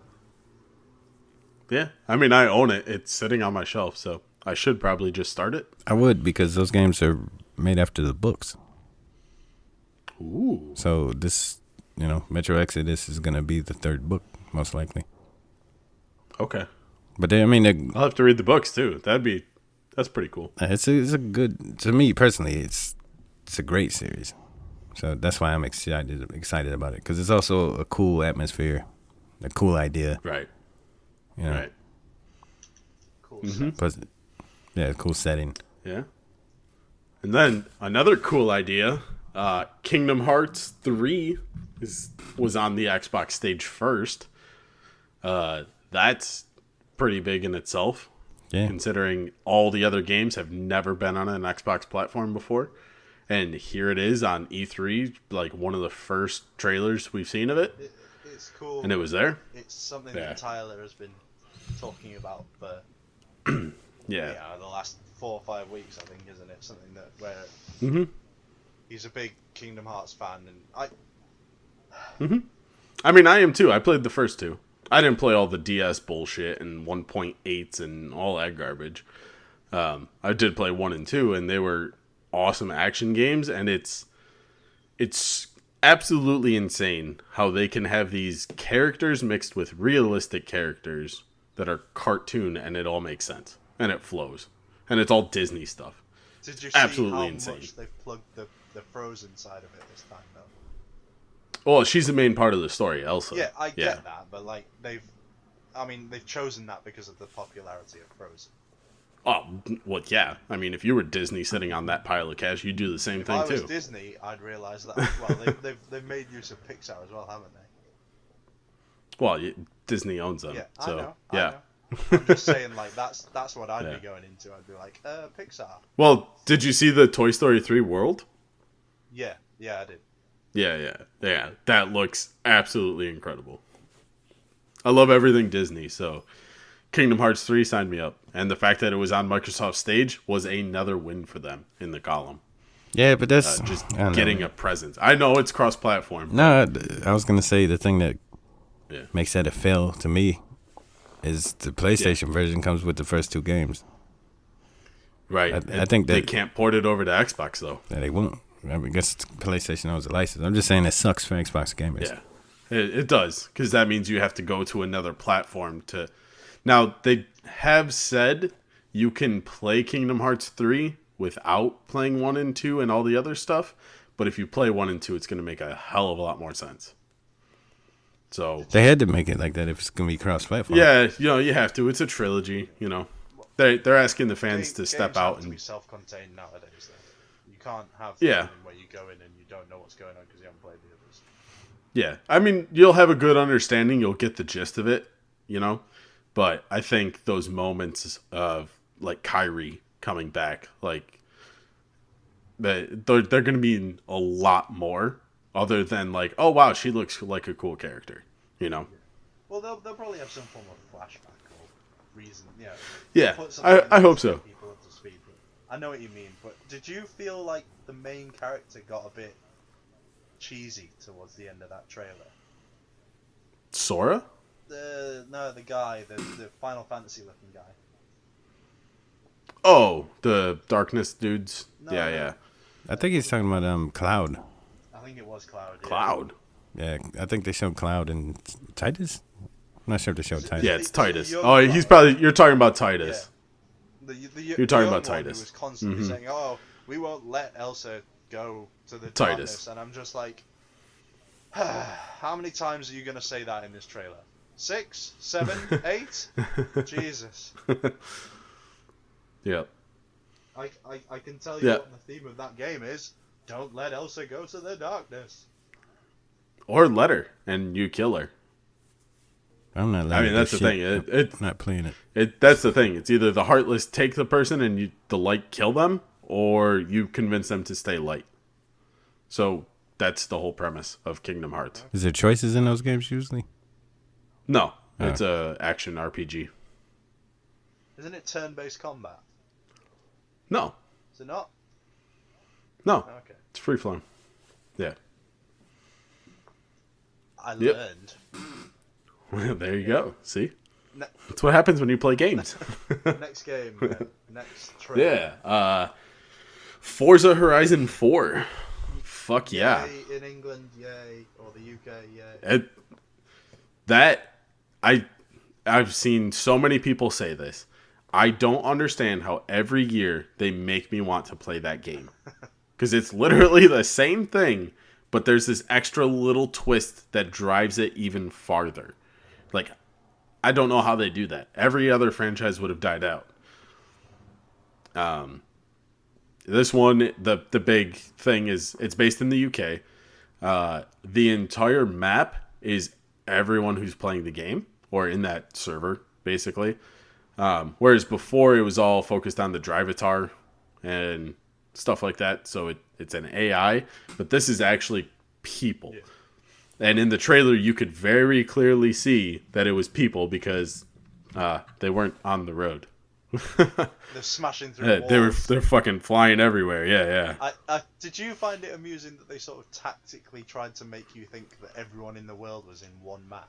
Yeah, I mean, I own it. It's sitting on my shelf, so I should probably just start it. I would, because those games are made after the books. Ooh. So this, Metro Exodus is going to be the third book, most likely. Okay. But I'll have to read the books too. That's pretty cool. It's a good, to me personally, it's a great series. So that's why I'm excited about it, because it's also a cool atmosphere, a cool idea. Right. Right. Cool. Mm-hmm. Cool setting. Yeah. And then another cool idea, Kingdom Hearts 3 was on the Xbox stage first. That's pretty big in itself, considering all the other games have never been on an Xbox platform before. And here it is on E3, like one of the first trailers we've seen of it. It's cool. And it was there. It's something that Tyler has been talking about for the last 4 or 5 weeks, I think, isn't it? Something where he's a big Kingdom Hearts fan, and I mean, I am too. I played the first two. I didn't play all the DS bullshit and 1.8s and all that garbage. I did play 1 and 2, and they were awesome action games, and it's absolutely insane how they can have these characters mixed with realistic characters that are cartoon, and it all makes sense and it flows, and it's all Disney stuff. Did you see absolutely how insane. Much they've plugged the Frozen side of it this time, though? Well, she's the main part of the story, Elsa. Yeah, I get that, but like they've chosen that because of the popularity of Frozen. Oh, well, yeah. I mean, if you were Disney sitting on that pile of cash, you'd do the same thing, too. If I was Disney, I'd realise that. Well, they've made use of Pixar as well, haven't they? Well, Disney owns them. Yeah, so, I know. I'm just saying, like, that's what I'd be going into. I'd be like, Pixar. Well, did you see the Toy Story 3 World? Yeah, I did. Yeah. That looks absolutely incredible. I love everything Disney, so Kingdom Hearts 3 signed me up. And the fact that it was on Microsoft stage was another win for them in the column. Yeah, but that's just getting a presence. I know it's cross-platform. No, I was going to say the thing that makes that a fail to me is the PlayStation version comes with the first 2 games. Right. I think that they can't port it over to Xbox, though. Yeah, they won't. I guess PlayStation owns the license. I'm just saying it sucks for Xbox gamers. Yeah, it does, because that means you have to go to another platform to... Now, they have said you can play Kingdom Hearts 3 without playing 1 and 2 and all the other stuff, but if you play 1 and 2, it's going to make a hell of a lot more sense. So they had to make it like that if it's gonna be cross-platform. yeah, you have to. It's a trilogy. They're asking the fans to step out have to and be self-contained nowadays. Though you can't have where you go in and you don't know what's going on because you haven't played the others. Yeah, I mean, you'll have a good understanding. You'll get the gist of it, But I think those moments of like Kyrie coming back, like they're going to mean a lot more, other than like, oh wow, she looks like a cool character, Well, they'll probably have some form of flashback or reason, Yeah, I hope so. People up to speed, but I know what you mean. But did you feel like the main character got a bit cheesy towards the end of that trailer? Sora? The guy, the Final Fantasy looking guy. Oh, the Darkness dudes. No, yeah. I think he's talking about Cloud. I think it was Cloud. Yeah. Cloud. Yeah, I think they showed Cloud and Titus. I'm not sure if they showed Titus. Yeah, it's Titus. Oh, you're talking about Titus. Yeah. You're talking about Titus. Who was constantly saying, "Oh, we won't let Elsa go to the Titus." darkness," and I'm just like, how many times are you going to say that in this trailer? 6, 7, 8? Jesus. Yep. I can tell you what the theme of that game is. Don't let Elsa go to the darkness. Or let her, and you kill her. I'm not letting that's the thing. I'm not playing it. That's the thing. It's either the Heartless take the person and the light kill them, or you convince them to stay light. So that's the whole premise of Kingdom Hearts. Is there choices in those games usually? No, it's a action RPG. Isn't it turn-based combat? No. Is it not? No. Okay. It's free flowing. Yeah. I learned. Well, there you go. See? That's what happens when you play games. Next game. Next trailer. Yeah. Forza Horizon 4. Fuck yeah. Yay in England, yay. Or the UK, yay. I've seen so many people say this. I don't understand how every year they make me want to play that game. Because it's literally the same thing, but there's this extra little twist that drives it even farther. Like, I don't know how they do that. Every other franchise would have died out. This one, the big thing is it's based in the UK. The entire map is everyone who's playing the game, or in that server, basically. Whereas before it was all focused on the Drivatar and stuff like that. So it's an AI, but this is actually people. Yeah. And in the trailer, you could very clearly see that it was people because they weren't on the road. They're smashing through walls. They're fucking flying everywhere. Yeah. Did you find it amusing that they sort of tactically tried to make you think that everyone in the world was in one map?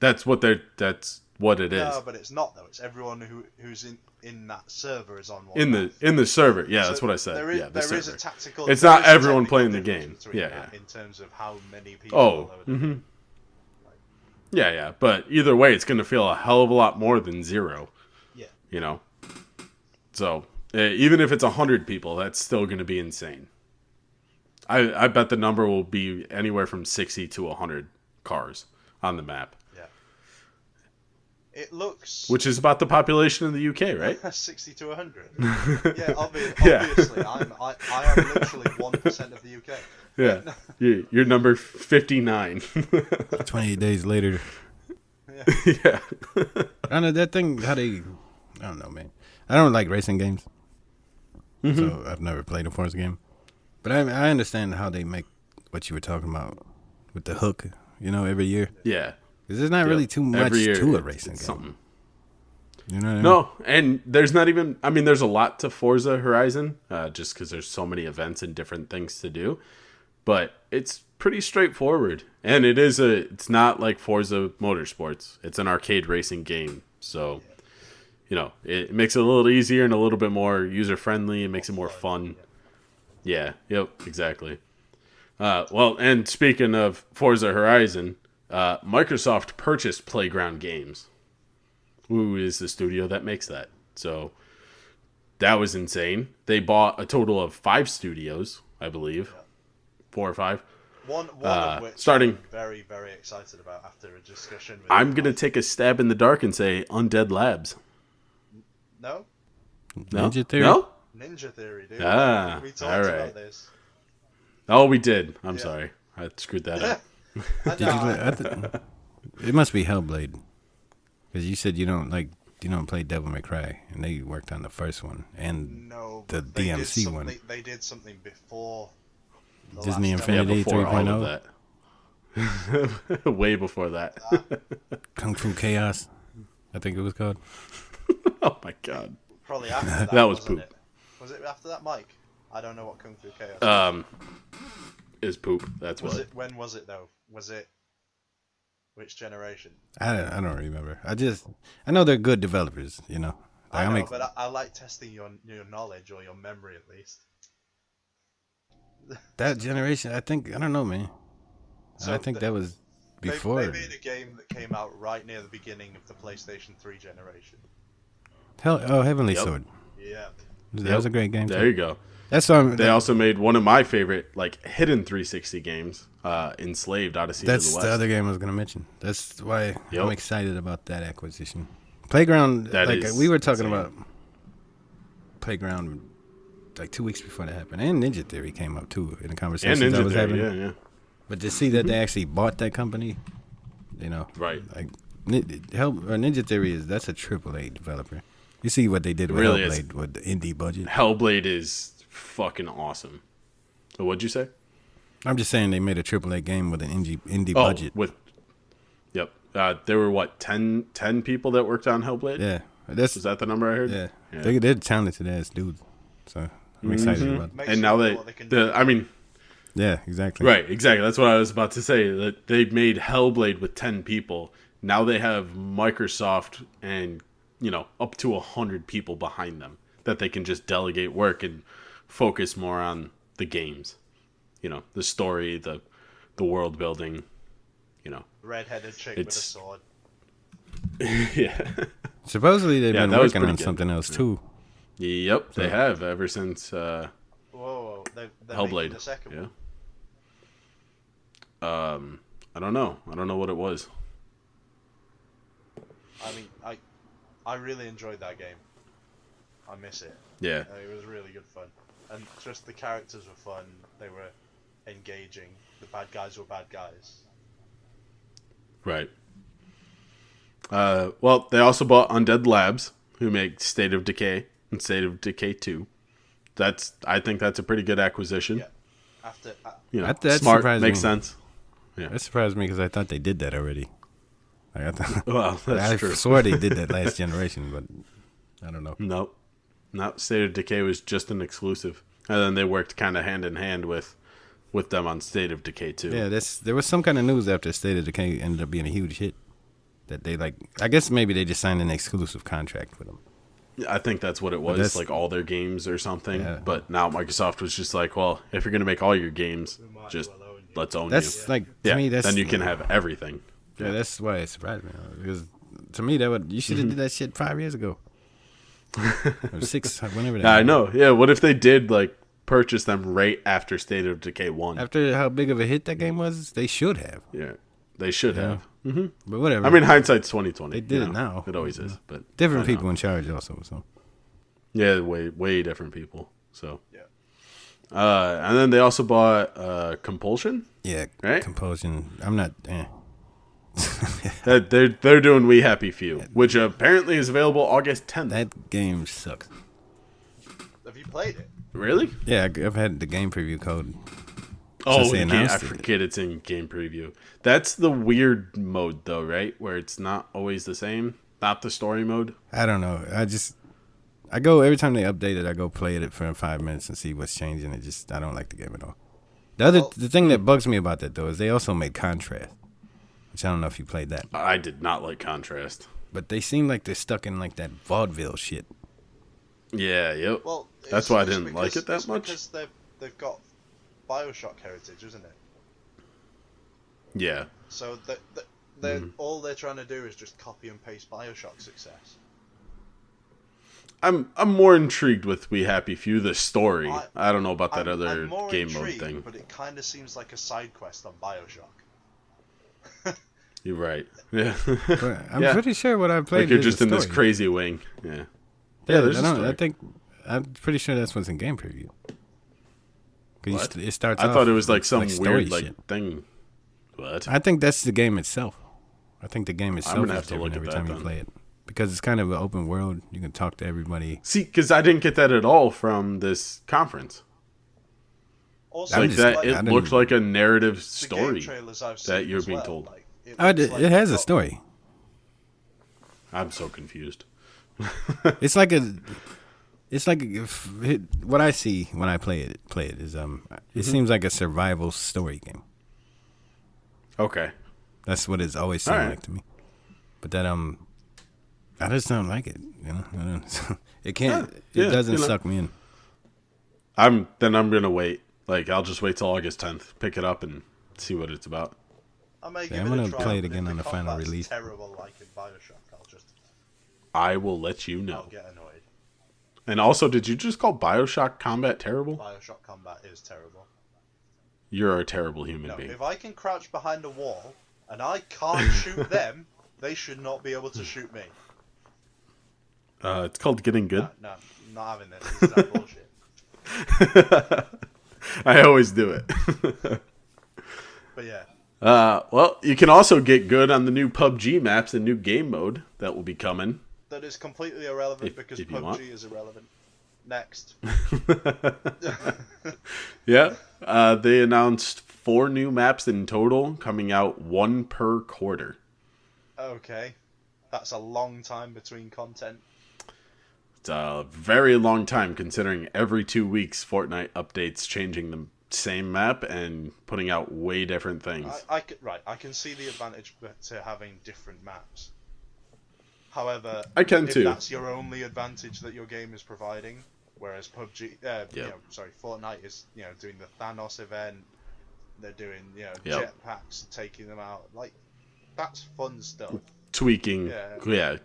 That's what it is. No, but it's not though. It's everyone who's in that server is on one map. In the server. Yeah, so that's what I said. There is a tactical. It's not everyone playing the game. Yeah. In terms of how many people. Oh. Mm-hmm. Yeah. But either way, it's going to feel a hell of a lot more than 0. Yeah. So even if it's 100 people, that's still going to be insane. I bet the number will be anywhere from 60 to 100 cars on the map. It looks... Which is about the population of the UK, right? 60 to 100. Yeah, obviously. I am literally 1% of the UK. Yeah. You're number 59. 28 days later. Yeah. I don't know, that thing, I don't know, man. I don't like racing games. Mm-hmm. So I've never played a Forza game. But I understand how they make what you were talking about with the hook, every year. Yeah. Because there's not really too much to a racing game. Something. You know what I mean? No, and there's not even... I mean, there's a lot to Forza Horizon, just because there's so many events and different things to do. But it's pretty straightforward. And it's not like Forza Motorsports. It's an arcade racing game. So, it makes it a little easier and a little bit more user-friendly. It makes it more fun. Yeah, yep, exactly. Well, and speaking of Forza Horizon... Microsoft purchased Playground Games, who is the studio that makes that. So that was insane. They bought a total of 5 studios, I believe. 4 or 5. One of which starting. I'm very, very excited about after a discussion with I'm going to take a stab in the dark and say Undead Labs. No? Ninja Theory? No? Ninja Theory, dude. Ah, we talked all right. about this. Oh, we did. I'm sorry. I screwed that up. It must be Hellblade. Because you said you don't play Devil May Cry, and they worked on the first one and the DMC one. They did something before the Disney last Infinity before all 3.0. of that. Way before that. Kung Fu Chaos, I think it was called. Oh my god. Probably after that. That was wasn't poop. It? Was it after that, Mike? I don't know what Kung Fu Chaos Is poop. That's was. what. It? When was it though? Was it which generation? I don't remember. I know they're good developers. You know. I know, but I like testing your knowledge or your memory at least. That generation, I don't know, man. So I think that was before. They made a game that came out right near the beginning of the PlayStation 3 generation. Heavenly Yep. Sword. Yeah. That was a great game. There you go. That's why They also made one of my favorite hidden 360 games, Enslaved Odyssey to the That's West. the other game I was gonna mention. That's why Yep. I'm excited about that acquisition. Playground, That is we were talking insane. about Playground 2 weeks before that happened, and Ninja Theory came up too in the And conversations I Ninja was Theory, having. yeah. But to see that they actually bought that company, Right. Ninja Theory that's a AAA developer. You see what they did with really is. Hellblade with the indie budget. Hellblade is fucking awesome. So what'd you say? I'm just saying they made a AAA game with an indie Oh, budget. Yep. There were 10 people that worked on Hellblade? Yeah, Was that the number I heard? Yeah, Yeah. they're talented ass dudes. So I'm excited about it. Makes And you now wonder what they can do. Yeah, exactly. Right, exactly. That's what I was about to say. That they made Hellblade with 10 people. Now they have Microsoft and, up to 100 people behind them that they can just delegate work and focus more on the games. The story, the world building, Red-headed chick with a sword. Yeah. Supposedly they've been that was working on pretty good. something else too. Yep, they have ever since Whoa, they're Hellblade. making the second one. I don't know. I don't know what it was. I mean, I really enjoyed that game. I miss it. Yeah. It was really good fun. And just the characters were fun. They were engaging. The bad guys were bad guys. Right. Well, they also bought Undead Labs, who make State of Decay and State of Decay 2. I think that's a pretty good acquisition. Yeah. After That smart, surprised makes me. sense. That surprised me because I thought they did that already. Well, that's I true. swore they did that last generation, but I don't know. Nope. No, State of Decay was just an exclusive. And then they worked kind of hand in hand with them on State of Decay 2. Yeah, there was some kind of news after State of Decay ended up being a huge hit. That they I guess maybe they just signed an exclusive contract with them. I think that's what it was, that's- like all their games or something. Yeah. But now Microsoft was just like, well, if you're going to make all your games, We might just as well own you. let's own That's you. to me that's then you can have everything. Yeah, that's why it surprised me because to me you should have did that shit 5 years ago. Or 6, whenever that. I know. Yeah, what if they did purchase them right after State of Decay 1? After how big of a hit that game was, they should have. Yeah, they should have. But whatever. I mean, hindsight's 2020. They did it now. It always is, but different I know. people in charge also. So Yeah, way different people. So Yeah. and then they also bought Compulsion. yeah, Right? Compulsion. I'm not. They're doing We Happy Few, which apparently is available August 10th. That game sucks. Have you played it? Really? Yeah, I've had the game preview code. Oh, Since they I announced it. forget it's in game preview. That's the weird mode, though, right? Where it's not always the same. Not the story mode. I don't know. I go every time they update it. I go play it for 5 minutes and see what's changing. I don't like the game at all. The thing that bugs me about that though is they also made Contrast, which I don't know if you played that. I did not like Contrast. But they seem like they're stuck in that vaudeville shit. Yeah, yep. Well, That's why I didn't like it that much. Because they've got Bioshock heritage, isn't it? Yeah. So all they're trying to do is just copy and paste Bioshock success. I'm more intrigued with We Happy Few, the story. I don't know about that I'm other more game intrigued, mode thing. but it kind of seems like a side quest on BioShock. You're right. Yeah. But I'm pretty sure what I played. Like you're is just a in this story. crazy wing. Yeah. Yeah, There's a story. I think I'm pretty sure that's what's in game preview. What? It starts. I thought it was like with, some story weird shit. thing. What? I think that's the game itself. I think the game itself gonna is have to different look at every that time then. you play it because it's kind of an open world. You can talk to everybody. See, because I didn't get that at all from this conference. Also, Like just- that, I it didn't- looked like a narrative the game story trailers I've seen that you're as being well, told. like, It has a story. I'm so confused. It's like what I see when I play it is it seems like a survival story game. Okay. That's what it's always seemed Alright. like to me. But that I just don't like it. You know, it can't. Yeah, it doesn't you know. suck me in. I'm gonna wait. Like I'll just wait till August 10th, pick it up and see what it's about. I may Yeah, give I'm it a gonna try, play it but again if on the final combat's release. Terrible, like in BioShock, I will let you know. I'll get annoyed. And also, did you just call BioShock combat terrible? BioShock combat is terrible. You're a terrible human No, being. if I can crouch behind a wall and I can't shoot them, they should not be able to shoot me. It's called getting good. No, not having this. This is that bullshit. I always do it. But yeah, Well, you can also get good on the new PUBG maps and new game mode that will be coming. that is completely irrelevant If because you PUBG want. is irrelevant. Next. Yeah, they announced 4 new maps in total, coming out 1 per quarter. Okay. That's a long time between content. It's a very long time considering every 2 weeks Fortnite updates changing the same map and putting out way different things. I can see the advantage to having different maps. However, I can if too. that's your only advantage that your game is providing, whereas Fortnite is doing the Thanos event, they're doing jetpacks, taking them out, like that's fun stuff. Tweaking,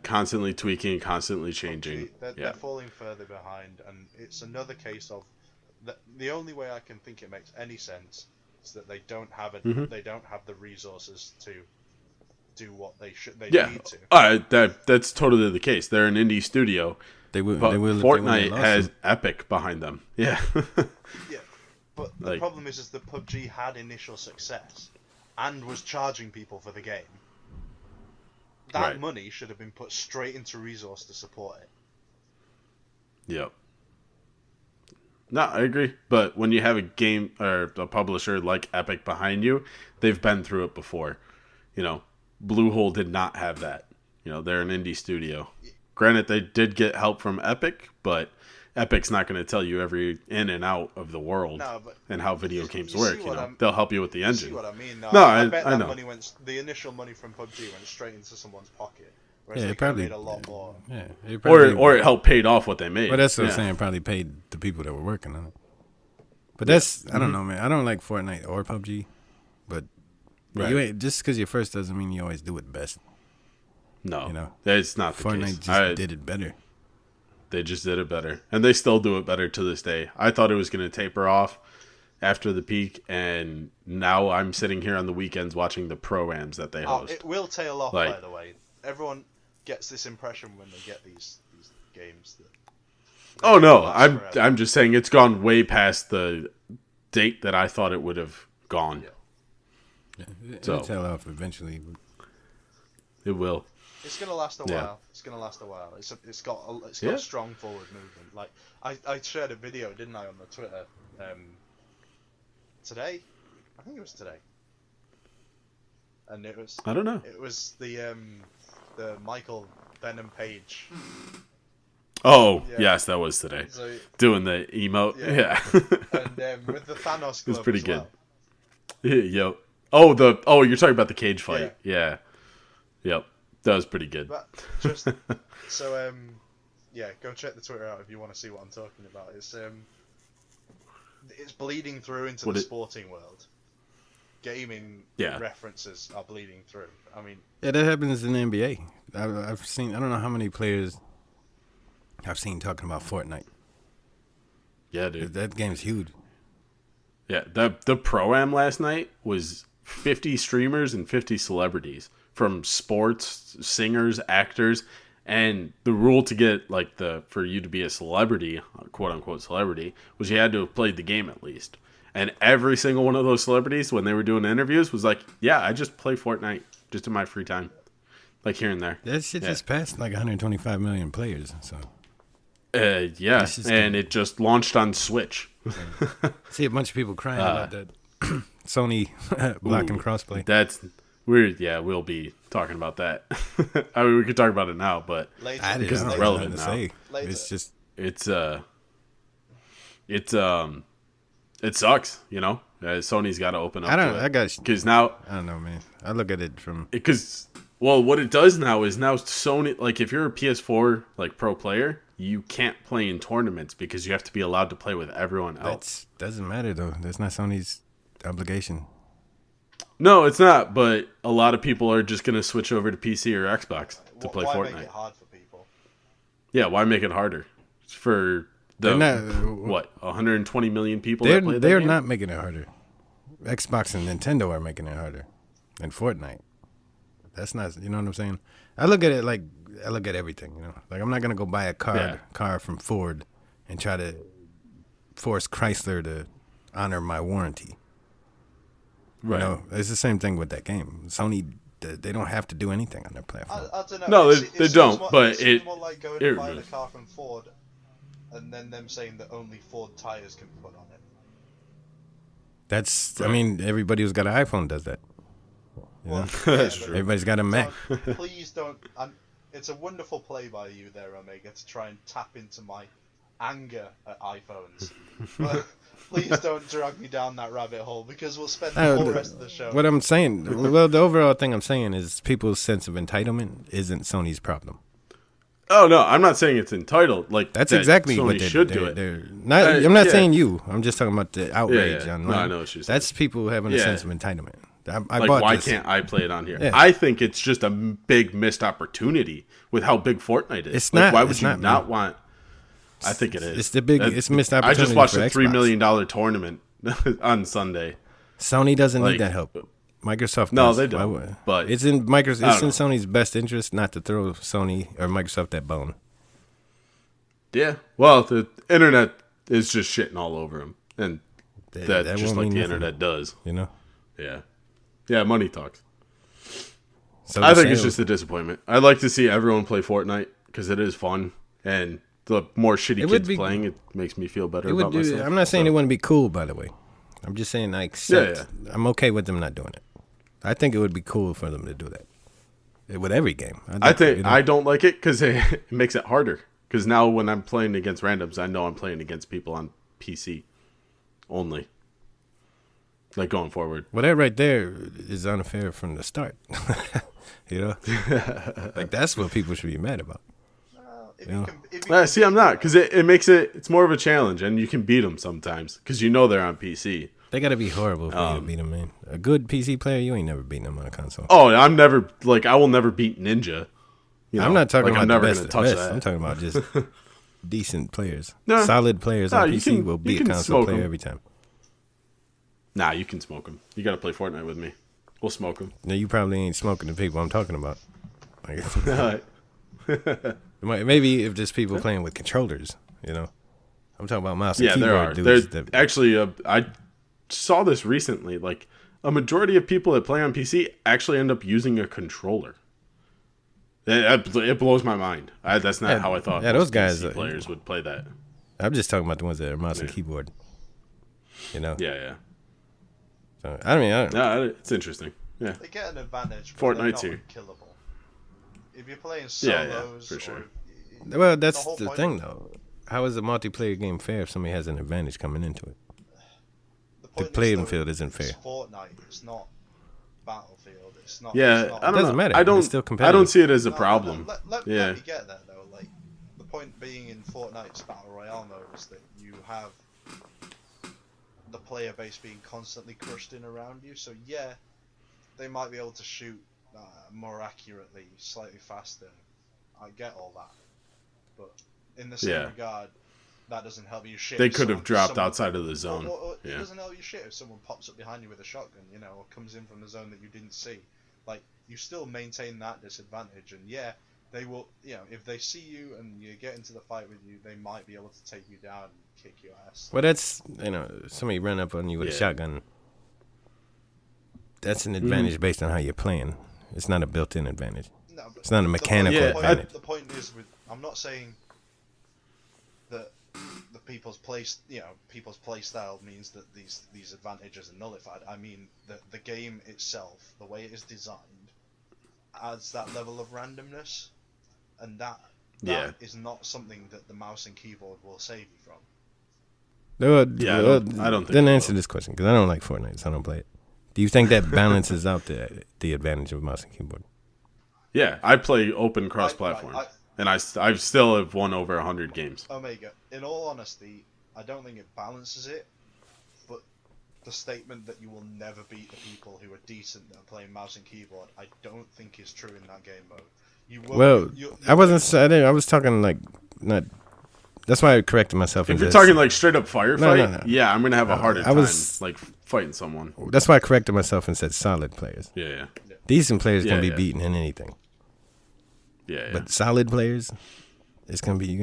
constantly tweaking, constantly changing. They're falling further behind, and it's another case of the only way I can think it makes any sense is that they don't have they don't have the resources to do what they need to. That's totally the case. They're an indie studio, but Fortnite has Epic behind them. Yeah. Yeah, but the problem is that PUBG had initial success and was charging people for the game. That money should have been put straight into resource to support it. Yep. No, I agree. But when you have a game or a publisher like Epic behind you, they've been through it before. Bluehole did not have that. They're an indie studio. Granted, they did get help from Epic, but Epic's not going to tell you every in and out of the world and how video games work. They'll help you with the engine. See what I mean? I bet know. that money the initial money from PUBG went straight into someone's pocket. Whereas Yeah, they it probably made a lot more. Yeah, Or it helped paid off what they made. But that's what I'm saying. Probably paid the people that were working on it. But that's I don't know, man. I don't like Fortnite or PUBG, but you ain't just because you're first doesn't mean you always do it best. No, it's not the Fortnite case. just did it better. They just did it better, and they still do it better to this day. I thought it was going to taper off after the peak, and now I'm sitting here on the weekends watching the programs that they host. It will tail off, by the way. Everyone gets this impression when they get these games. Oh no, I'm just saying it's gone way past the date that I thought it would have gone. Yeah, it'll tail off eventually. It will. It's gonna last a while. It's gonna last a while. It's got strong forward movement. Like I shared a video, didn't I, on the Twitter today? I think it was today. And it was I don't know. It was the Michael Venom Page. Oh yes, that was today. So, doing the emote. Yeah. And with the Thanos glove. It was pretty as good. Well. Yep. You're talking about the cage fight. Yeah. Yep. That was pretty good. But just so go check the Twitter out if you want to see what I'm talking about. It's bleeding through into the sporting world. Gaming references are bleeding through. I mean, that happens in the NBA. I've seen. I don't know how many players I've seen talking about Fortnite. Yeah, dude. That game's huge. Yeah, the pro-am last night was 50 streamers and 50 celebrities from sports, singers, actors, and the rule to get for you to be a celebrity, quote unquote celebrity, was you had to have played the game at least. And every single one of those celebrities, when they were doing interviews, was like, "Yeah, I just play Fortnite just in my free time, like here and there." That shit just passed like 125 million players. So. Yeah, and it just launched on Switch. See a bunch of people crying about that Sony blocking crossplay. We'll be talking about that. I mean, we could talk about it now, but Later. because it's relevant now. Later. It's just it sucks, you know. Sony's got to open up. Because now I don't know, man. I look at it from what it does now is Sony, like if you're a PS4 like pro player, you can't play in tournaments because you have to be allowed to play with everyone else. That doesn't matter though. That's not Sony's obligation. No, it's not. But a lot of people are just going to switch over to PC or Xbox to play Fortnite. Why make it hard for people? Yeah, why make it harder for the 120 million people? They're not making it harder. Xbox and Nintendo are making it harder than Fortnite. That's not, you know what I'm saying? I look at it like I look at everything, you know. Like I'm not gonna go buy a car from Ford and try to force Chrysler to honor my warranty. Right. You know, it's the same thing with that game. Sony, they don't have to do anything on their platform. I don't know. No, they don't. But it's more like going and buying a car from Ford, and then them saying that only Ford tires can be put on it. That's. Right. I mean, everybody who's got an iPhone does that. Well, that's true. Everybody's got a Mac. Please don't. It's a wonderful play by you there, Omega, to try and tap into my anger at iPhones. But please don't drag me down that rabbit hole because we'll spend the whole rest of the show. What I'm saying, well, the overall thing I'm saying is people's sense of entitlement isn't Sony's problem. Oh no, I'm not saying it's entitled. Like that's exactly Sony what they should do it. I'm not saying you. I'm just talking about the outrage online. No, I know what you're saying. That's people having a sense of entitlement. Why can't I play it on here? Yeah. I think it's just a big missed opportunity with how big Fortnite is. It's not. Why would you not want? I think it is. It's missed opportunity. I just watched a $3 million tournament on Sunday. Sony doesn't need that help. Microsoft does. No, they don't. But it's in Sony's best interest not to throw Sony or Microsoft that bone. Yeah. Well, the internet is just shitting all over them, and that just like the internet does. You know. Yeah. Yeah, money talks. So I think it's just a disappointment. I'd like to see everyone play Fortnite because it is fun, and the more shitty kids playing, it makes me feel better about myself. I'm not saying it wouldn't be cool, by the way. I'm just saying I accept. Yeah. I'm okay with them not doing it. I think it would be cool for them to do that with every game. I don't like it because it makes it harder. Because now when I'm playing against randoms, I know I'm playing against people on PC only. Like going forward. Well, that right there is unfair from the start. You know? Like that's what people should be mad about. See, I'm not, because it makes it's more of a challenge, and you can beat them sometimes, because you know they're on PC. They got to be horrible for you to beat them, man. A good PC player, you ain't never beaten them on a console. Oh, I will never beat Ninja. You know? I'm not talking about I'm never the best. Touch that. I'm talking about just decent players. Solid players on PC will beat a console player every time. Nah, you can smoke them. You got to play Fortnite with me. We'll smoke them. No, you probably ain't smoking the people I'm talking about. Maybe if there's people playing with controllers, you know. I'm talking about mouse and keyboard dudes. Actually, I saw this recently. Like, a majority of people that play on PC actually end up using a controller. It blows my mind. That's not how I thought those guys PC players would play that. I'm just talking about the ones that are mouse and keyboard. You know? Yeah. So, I don't know. It's interesting. Yeah. They get an advantage. Fortnite's here. Killable. If you're playing solos, yeah, for sure. Well, that's the thing, though. How is a multiplayer game fair if somebody has an advantage coming into it? The playing field isn't fair. It's Fortnite. It's not Battlefield. It's not. Yeah, it's not, I don't doesn't matter. It's still competitive. I don't see it as a problem. Let me get that though. Like the point being in Fortnite's Battle Royale mode is that you have the player base being constantly crushed in around you. So yeah, they might be able to shoot more accurately, slightly faster. I get all that, but in the same regard, that doesn't help you shit. They could have dropped outside of the zone. It doesn't help you shit if someone pops up behind you with a shotgun, or comes in from the zone that you didn't see. Like, you still maintain that disadvantage, and yeah, they will, if they see you and you get into the fight with you, they might be able to take you down and kick your ass. Well, that's, somebody run up on you with a shotgun. That's an advantage based on how you're playing. It's not a built-in advantage. No, it's not a mechanical advantage. The point is, I'm not saying that the people's play style means that these advantages are nullified. I mean that the game itself, the way it is designed, adds that level of randomness, and that is not something that the mouse and keyboard will save you from. I don't think. Then answer this question, because I don't like Fortnite, so I don't play it. Do you think that balances out the advantage of mouse and keyboard? Yeah, I play open cross-platform, and I still have won over 100 games. Omega, in all honesty, I don't think it balances it, but the statement that you will never beat the people who are decent at playing mouse and keyboard, I don't think is true in that game mode. I was talking like not. That's why I corrected myself. If you're talking like straight up firefight, no. Yeah, I'm gonna have a harder time like fighting someone. That's why I corrected myself and said solid players. Yeah. Decent players can be beaten in anything. Yeah. But solid players, it's gonna be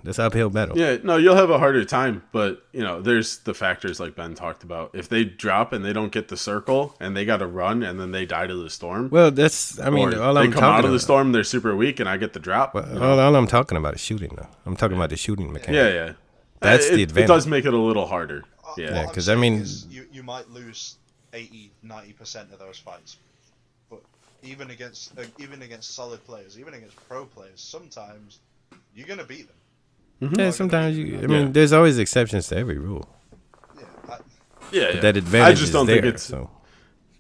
this uphill battle. Yeah, no, you'll have a harder time, but there's the factors like Ben talked about. If they drop and they don't get the circle and they got to run and then they die to the storm. Well, that's all I'm talking about. They come out of the storm, they're super weak, and I get the drop. Well, all I'm talking about is shooting, though. I'm talking about the shooting mechanic. Yeah. That's the advantage. It does make it a little harder. Yeah, because you might lose 80-90% of those fights, but even against solid players, even against pro players, sometimes you're gonna beat them. Mm-hmm. Yeah, sometimes there's always exceptions to every rule. Yeah, that advantage. I just don't think it's. So.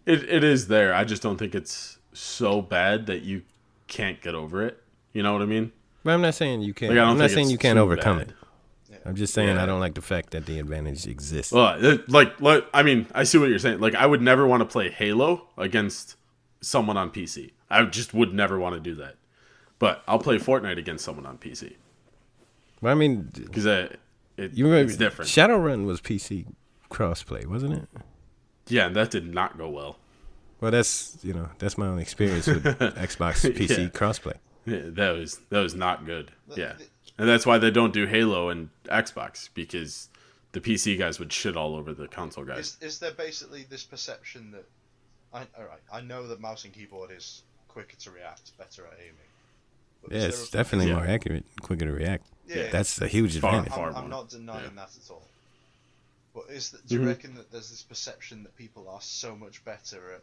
It is there. I just don't think it's so bad that you can't get over it. You know what I mean? But I'm not saying you can't. I'm not saying you can't overcome it. Yeah. I'm just saying I don't like the fact that the advantage exists. Well, I mean, I see what you're saying. Like, I would never want to play Halo against someone on PC. I just would never want to do that. But I'll play Fortnite against someone on PC. Well, I mean, because it's different. Shadowrun was PC crossplay, wasn't it? Yeah, and that did not go well. Well, that's my own experience with Xbox PC crossplay. Yeah, that was not good. Yeah, and that's why they don't do Halo and Xbox, because the PC guys would shit all over the console guys. Is there basically this perception that I know that mouse and keyboard is quicker to react, better at aiming. Yeah, it's definitely more accurate, quicker to react. Yeah, that's a huge advantage. I'm not denying that at all. But do you reckon that there's this perception that people are so much better at?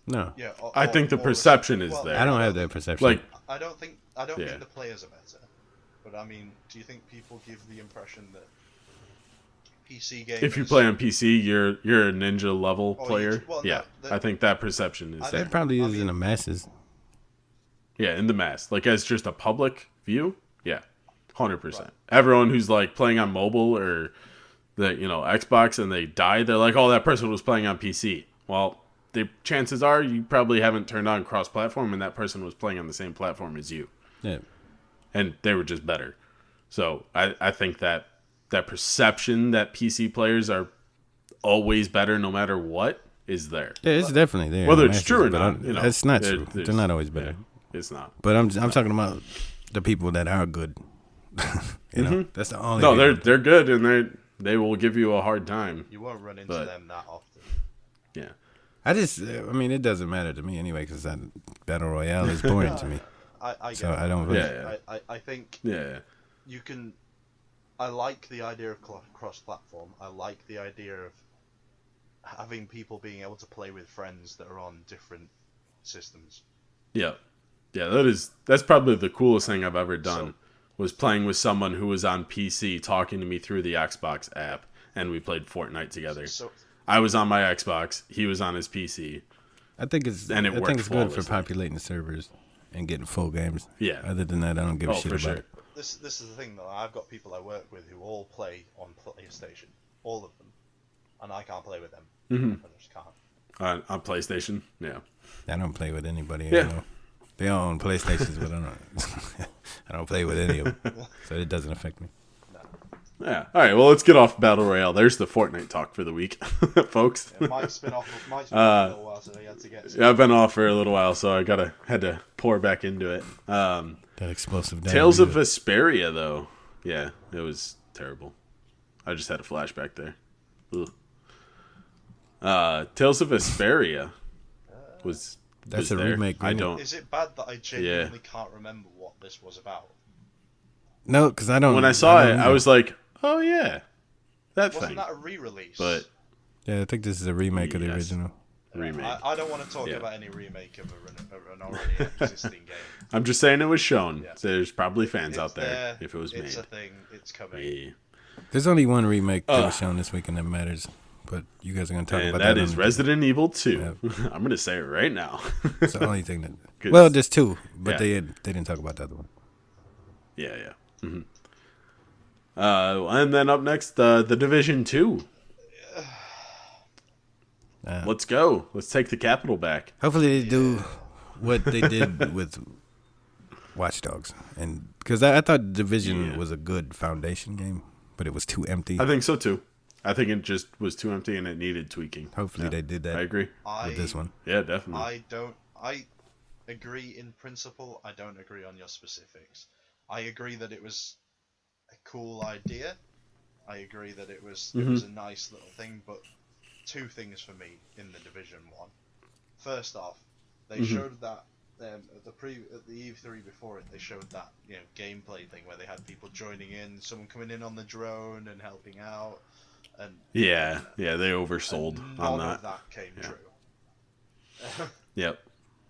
No. Yeah, I think the perception is there. I don't have that perception. I don't think the players are better. But I mean, do you think people give the impression that PC gamers... If you play on PC, you're a ninja level player? I think that perception is there. That probably is in the masses. Yeah, in the mass. Like, as just a public view, 100%. Right. Everyone who's, like, playing on mobile or, the Xbox and they die, they're like, oh, that person was playing on PC. Well, the chances are you probably haven't turned on cross-platform and that person was playing on the same platform as you. Yeah. And they were just better. So, I think that perception that PC players are always better no matter what is there. Yeah, it's definitely there. Whether it's true or not. It's not true. They're not always better. Yeah, it's not. But I'm talking about the people that are good. That's the only. No, they're good, and they will give you a hard time. You won't run into them that often. Yeah. It doesn't matter to me anyway, because that Battle Royale is boring to me. I don't really. I think. Yeah. You can. I like the idea of cross-platform. I like the idea of having people being able to play with friends that are on different systems. Yeah. Yeah, that's probably the coolest thing I've ever done, was playing with someone who was on PC talking to me through the Xbox app, and we played Fortnite together. I was on my Xbox, he was on his PC. I think it's good for populating servers and getting full games. Yeah. Other than that, I don't give a shit about it. This is the thing, though. I've got people I work with who all play on PlayStation. All of them. And I can't play with them. Mm-hmm. I just can't. On PlayStation? Yeah. I don't play with anybody. Yeah. They all own PlayStations, but I don't don't play with any of them, so it doesn't affect me. Yeah. All right. Well, let's get off Battle Royale. There's the Fortnite talk for the week, folks. Yeah, Mike's been off for a little while, so he had to get. Yeah, I've been off for a little while, so I had to pour back into it. That explosive. Tales of Vesperia, though. Yeah, it was terrible. I just had a flashback there. Tales of Vesperia was. That's was a there. remake. I don't. Is it bad that I genuinely can't remember what this was about? No, because I don't. When I saw it, I was like, "Oh yeah, that Wasn't thing." that a re-release? But yeah, I think this is a remake of the original. remake. I don't want to talk about any remake of an already existing game. I'm just saying it was shown. Yeah. There's probably fans out there there, if it was made. It's a thing. It's coming. Yeah. There's only one remake that was shown this weekend that matters, but you guys are going to talk And about that that. is Resident Evil 2. I'm going to say it right now. It's the only thing that. 'Cause- Well, there's two, but Yeah. they didn't talk about the other one. Yeah. Mm-hmm. And then up next, The Division 2. Let's go. Let's take the capital back. Hopefully they do what they did with Watch Dogs, and because I thought Division was a good foundation game, but it was too empty. I think so too. I think it just was too empty and it needed tweaking. Hopefully they did that. I agree with this one. Yeah, definitely. I agree in principle. I don't agree on your specifics. I agree that it was a cool idea. I agree that it was a nice little thing, but two things for me in the Division 1. First off, they showed that at the E3 before it, they showed that gameplay thing where they had people joining in, someone coming in on the drone and helping out, and yeah, they oversold on none that. of that came true. Yep.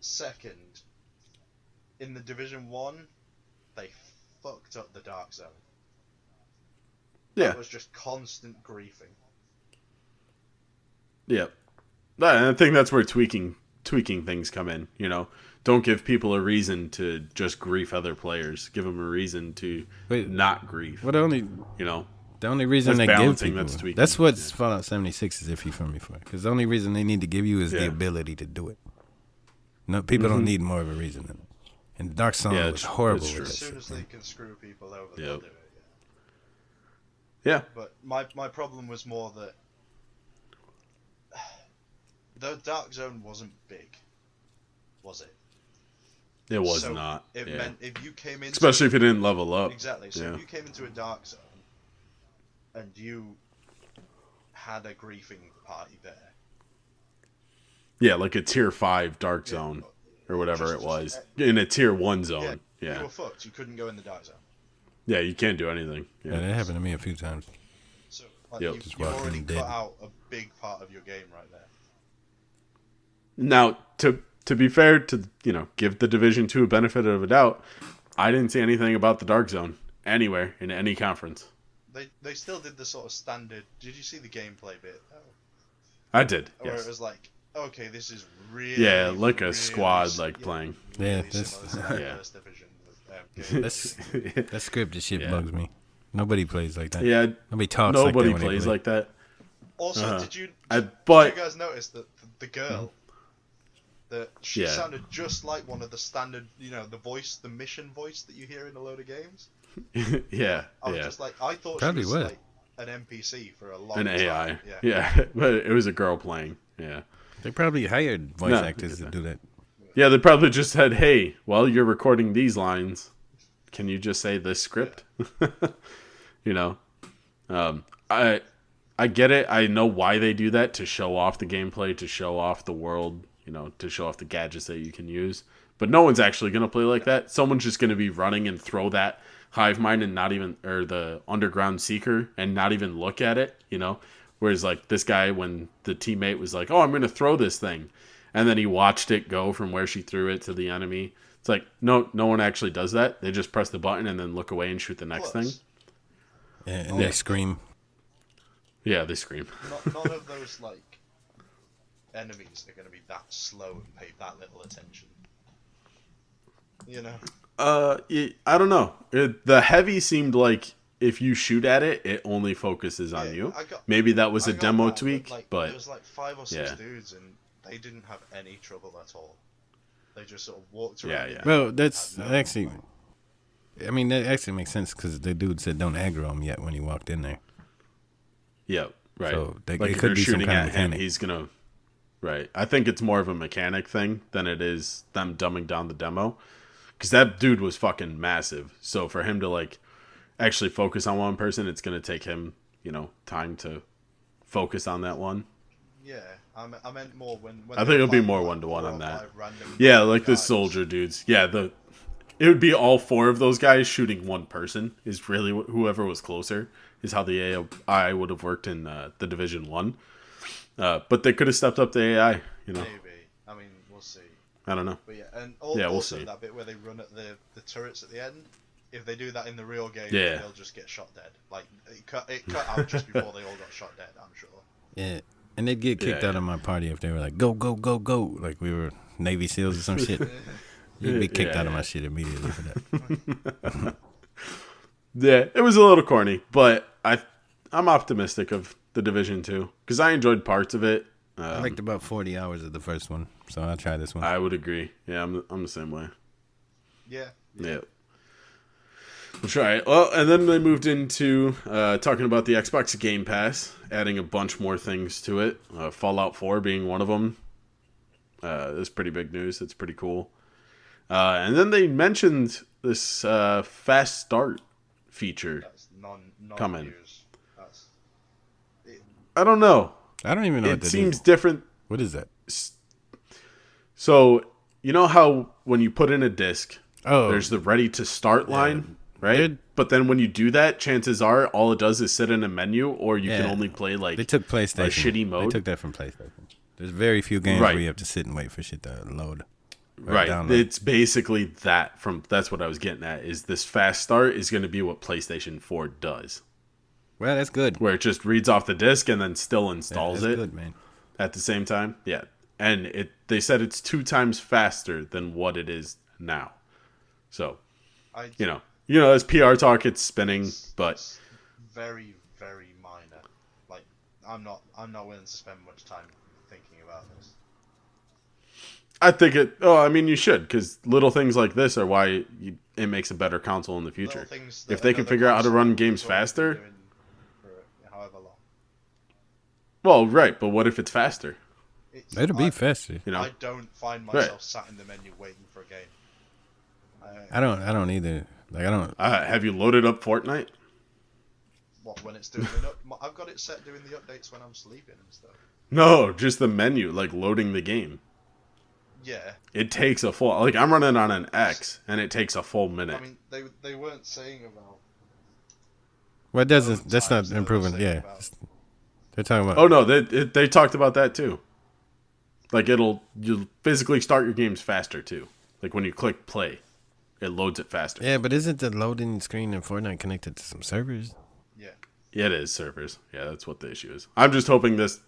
Second, in the Division 1, they fucked up the Dark Zone. Yeah. It was just constant griefing. Yep. I think that's where tweaking things come in. Don't give people a reason to just grief other players. Give them a reason to not grief. Well, the only reason That's they give balancing, people that's tweaking. that's what Fallout 76 is iffy for me for, because the only reason they need to give you is the ability to do it. No, people don't need more of a reason than it. And Dark Zone was horrible with that As soon shit. as they can screw people over, they'll do it. Yeah. But my problem was more that the Dark Zone wasn't big, was it? It was So not. It meant if you came into especially if you didn't level up. exactly. So if you came into a Dark Zone and you had a griefing party there. Yeah, like a tier 5 Dark Zone or whatever it was. In a tier 1 zone. Yeah. You were fucked. You couldn't go in the Dark Zone. Yeah, you can't do anything. Yeah, that happened to me a few times. So Yep. you've already cut out a big part of your game right there. Now, to be fair, to give the Division 2 a benefit of a doubt, I didn't see anything about the Dark Zone anywhere in any conference. They still did the sort of standard. Did you see the gameplay bit? I did. Where Yes. it was like, okay, this is really like a really squad playing. Yeah, really that's similar to the yeah. First Division game. that scripted shit bugs me. Nobody plays like that. Yeah, Nobody talks nobody like that when plays they play. like that. Also, did you but guys notice that the girl, that she sounded just like one of the standard, the mission voice that you hear in a load of games? yeah, I was just like, I thought Probably she was was. like an NPC for a long an time. AI. Yeah. But it was a girl playing. Yeah. They probably hired voice actors to do that. Yeah, they probably just said, "Hey, while you're recording these lines, can you just say this script?" I get it. I know why they do that, to show off the gameplay, to show off the world, to show off the gadgets that you can use. But no one's actually going to play like that. Someone's just going to be running and throw that hive mind and not even, or the underground seeker and not even look at it, Whereas like this guy, when the teammate was like, "Oh, I'm going to throw this thing," and then he watched it go from where she threw it to the enemy. It's like, no one actually does that. They just press the button and then look away and shoot the next thing. And they scream. Yeah, they scream. None of those enemies are going to be that slow and pay that little attention. I don't know. The heavy seemed like if you shoot at it, it only focuses on you. Maybe that was a demo tweak, but there was 5 or 6 dudes and they didn't have any trouble at all. They just sort of walked around. Yeah. Well, that's actually I mean, that actually makes sense because the dude said don't aggro him yet when he walked in there. Yeah, right. So like it if could you're be some shooting kind of at him, mechanic. he's gonna. Right. I think it's more of a mechanic thing than it is them dumbing down the demo, because that dude was fucking massive. So for him to like actually focus on one person, it's gonna take him, time to focus on that one. Yeah, I meant more when I think it'll be more 1-to-1 on that. Yeah, like the soldier dudes. Yeah, it would be all 4 of those guys shooting one person. Is really whoever was closer is how the AI would have worked in the Division 1. But they could have stepped up the AI. Maybe. I mean, we'll see. I don't know. But yeah, and we'll also see. that bit where they run at the turrets at the end. If they do that in the real game, Yeah. they'll just get shot dead. Like it cut out just before they all got shot dead. I'm sure. Yeah, and they'd get kicked out of my party if they were like, go, go, go, go, like we were Navy SEALs or some shit. You'd be kicked out of my shit immediately for that. Yeah, it was a little corny, but I'm optimistic of the Division 2 because I enjoyed parts of it. I liked about 40 hours of the first one, so I'll try this one. I would agree. Yeah, I'm the same way. Yeah. We'll try it. Well, and then they moved into talking about the Xbox Game Pass, adding a bunch more things to it. Fallout 4 being one of them. That's pretty big news. It's pretty cool. And then they mentioned this fast start feature That's non coming. news. I don't know. I don't even know what It that seems is. different. What is that? So, you know how when you put in a disc, Oh, there's the ready to start line, right? They're- But then when you do that, chances are all it does is sit in a menu, or you can Yeah. only play they like took PlayStation. a shitty mode. They took that from PlayStation. There's very few games Right. where you have to sit and wait for shit to load. or Right. download. It's basically that. That's what I was getting at. Is this fast start is going to be what PlayStation 4 does, Well, that's good. where it just reads off the disc and then still Yeah, installs that's it good, man. at the same time. Yeah, and they said it's 2 times faster than what it is now. So you know, as PR talk, it's spinning, but It's very, very minor. Like I'm not willing to spend much time thinking about this. I think it. Oh, I mean, you should, because little things like this are why it makes a better console in the future. Little things that If they can another figure out how to console run games has already been faster, doing for however long. well, right. But what if it's faster? It'll be faster. You know, I don't find myself sat in the menu waiting for a game. I don't either. Like I don't. have you loaded up Fortnite? What when it's doing I've got it set doing the updates when I'm sleeping and stuff. No, just the menu, like loading the game. Yeah. It takes a full. Like I'm running on an X, and it takes a full minute. I mean, they weren't saying about. Well, it doesn't. That's not times they were improving. saying Yeah, about. they're talking about. Oh no, they talked about that too. Like you'll physically start your games faster too. Like when you click play, it loads it faster. Yeah, but isn't the loading screen in Fortnite connected to some servers? Yeah. Yeah, it is servers. Yeah, that's what the issue is. I'm just hoping this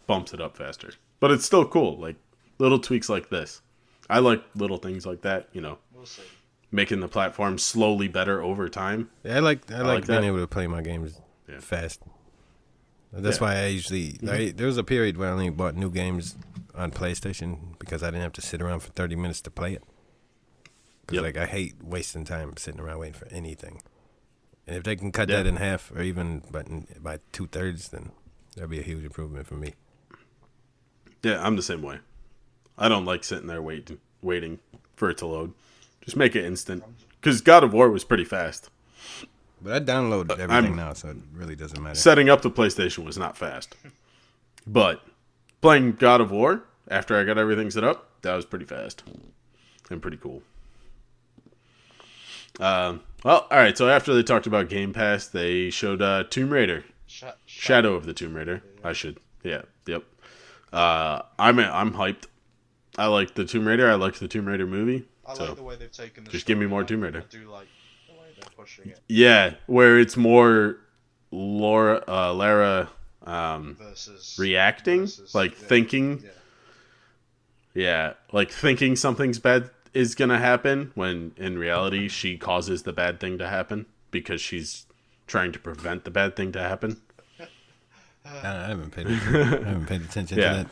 bumps it up faster. But it's still cool. Like little tweaks like this. I like little things like that, We'll see. making the platform slowly better over time. Yeah, I like like being that. able to play my games Yeah. fast. That's Yeah. why I usually there was a period where I only bought new games on PlayStation because I didn't have to sit around for 30 minutes to play it. Because Yep. I hate wasting time sitting around waiting for anything. And if they can cut Yeah. that in half or even by 2/3, then that'd be a huge improvement for me. Yeah, I'm the same way. I don't like sitting there waiting for it to load. Just make it instant. Because God of War was pretty fast. But I downloaded everything now, so it really doesn't matter. Setting up the PlayStation was not fast. But playing God of War, after I got everything set up, that was pretty fast. And pretty cool. Well, alright, so after they talked about Game Pass, they showed Tomb Raider. Shadow of the Tomb Raider. Yep. I'm hyped. I like the Tomb Raider. I liked the Tomb Raider movie. I so like the way they've taken the just give me more storyline. Tomb Raider. I do like the way they're pushing it Yeah, where it's more Lara versus reacting, like thinking. Yeah, like thinking something's bad is gonna happen when in reality she causes the bad thing to happen because she's trying to prevent the bad thing to happen. I haven't paid attention Yeah. to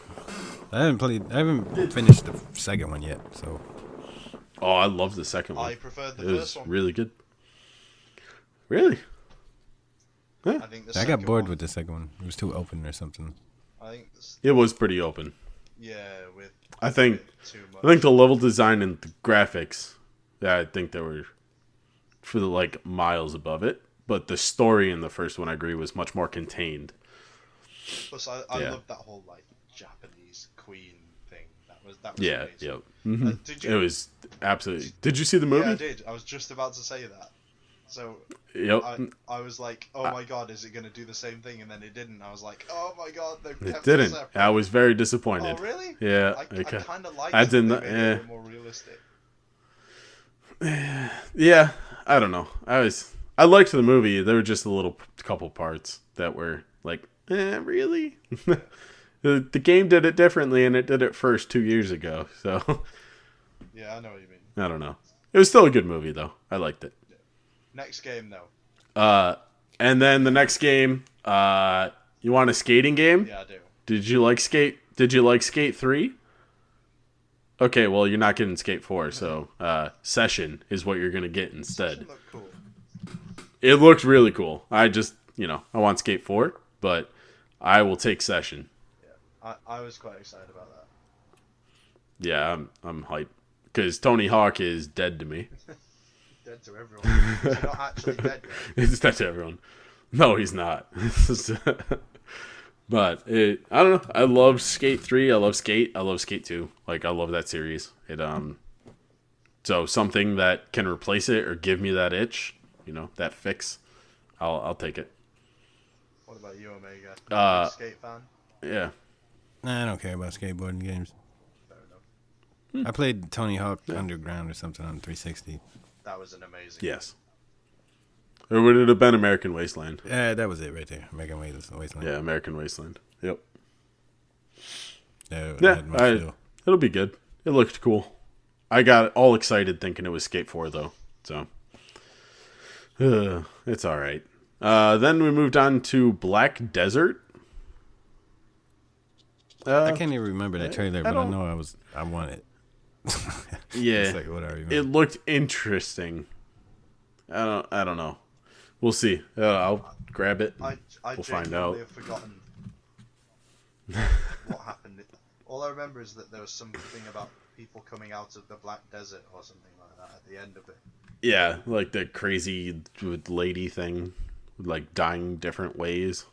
that. I haven't finished the second one yet, so Oh, I love the second one. I preferred the It was first one. really good. Really? I think the I second got bored one, with the second one. It was too open or something. I think It was pretty open. with I think too much. I think the level design and the graphics, yeah, I think they were for the, like miles above it. But the story in the first one, I agree, was much more contained. Plus, I Yeah. loved that whole like Japanese queen thing. That was Yeah, amazing. yep. Mm-hmm. Did It you? was absolutely. Did you see the movie? Yeah, I did. I was just about to say that. So Yep. I was like, oh my god, is it going to do the same thing? And then it didn't. I was like, oh my god, they've It kept didn't. separate. I was very disappointed. Oh really? Yeah. I okay. kind of liked I it. didn't. They made it a bit more realistic. Yeah. I don't know. I liked the movie. There were just a little couple parts that were like, really? The game did it differently, and it did it first 2 years ago. So Yeah, I know what you mean. I don't know. It was still a good movie, though. I liked it. Next game though. And then the next game, you want a skating game? Yeah, I do. Did you like Skate 3? Okay, well, you're not getting Skate 4, so Session is what you're going to get instead. Doesn't look cool. It looked really cool. I just, I want Skate 4, but I will take Session. I was quite excited about that. Yeah, I'm hyped. Because Tony Hawk is dead to me. Dead to everyone. He's not actually dead yet. He's dead to everyone. No, he's not. But I don't know. I love Skate 3. I love Skate. I love Skate 2. Like, I love that series. So something that can replace it or give me that itch, that fix, I'll take it. What about you, Omega? Skate fan? Yeah. Nah, I don't care about skateboarding games. Fair enough. I played Tony Hawk Underground or something on 360. That was an amazing. Yes. Or would it have been American Wasteland? Yeah, that was it right there. American Wasteland. Yeah, American Wasteland. Yep. Yeah, it'll be good. It looked cool. I got all excited thinking it was Skate 4, though. So, it's all right. Then we moved on to Black Desert. I can't even remember that trailer, but I know I want it. Yeah, It's like, whatever, it looked interesting. I don't know. We'll see. I'll grab it. I We'll find out. have forgotten what happened. All I remember is that there was something about people coming out of the Black Desert or something like that at the end of it. Yeah, like the crazy lady thing, like dying different ways.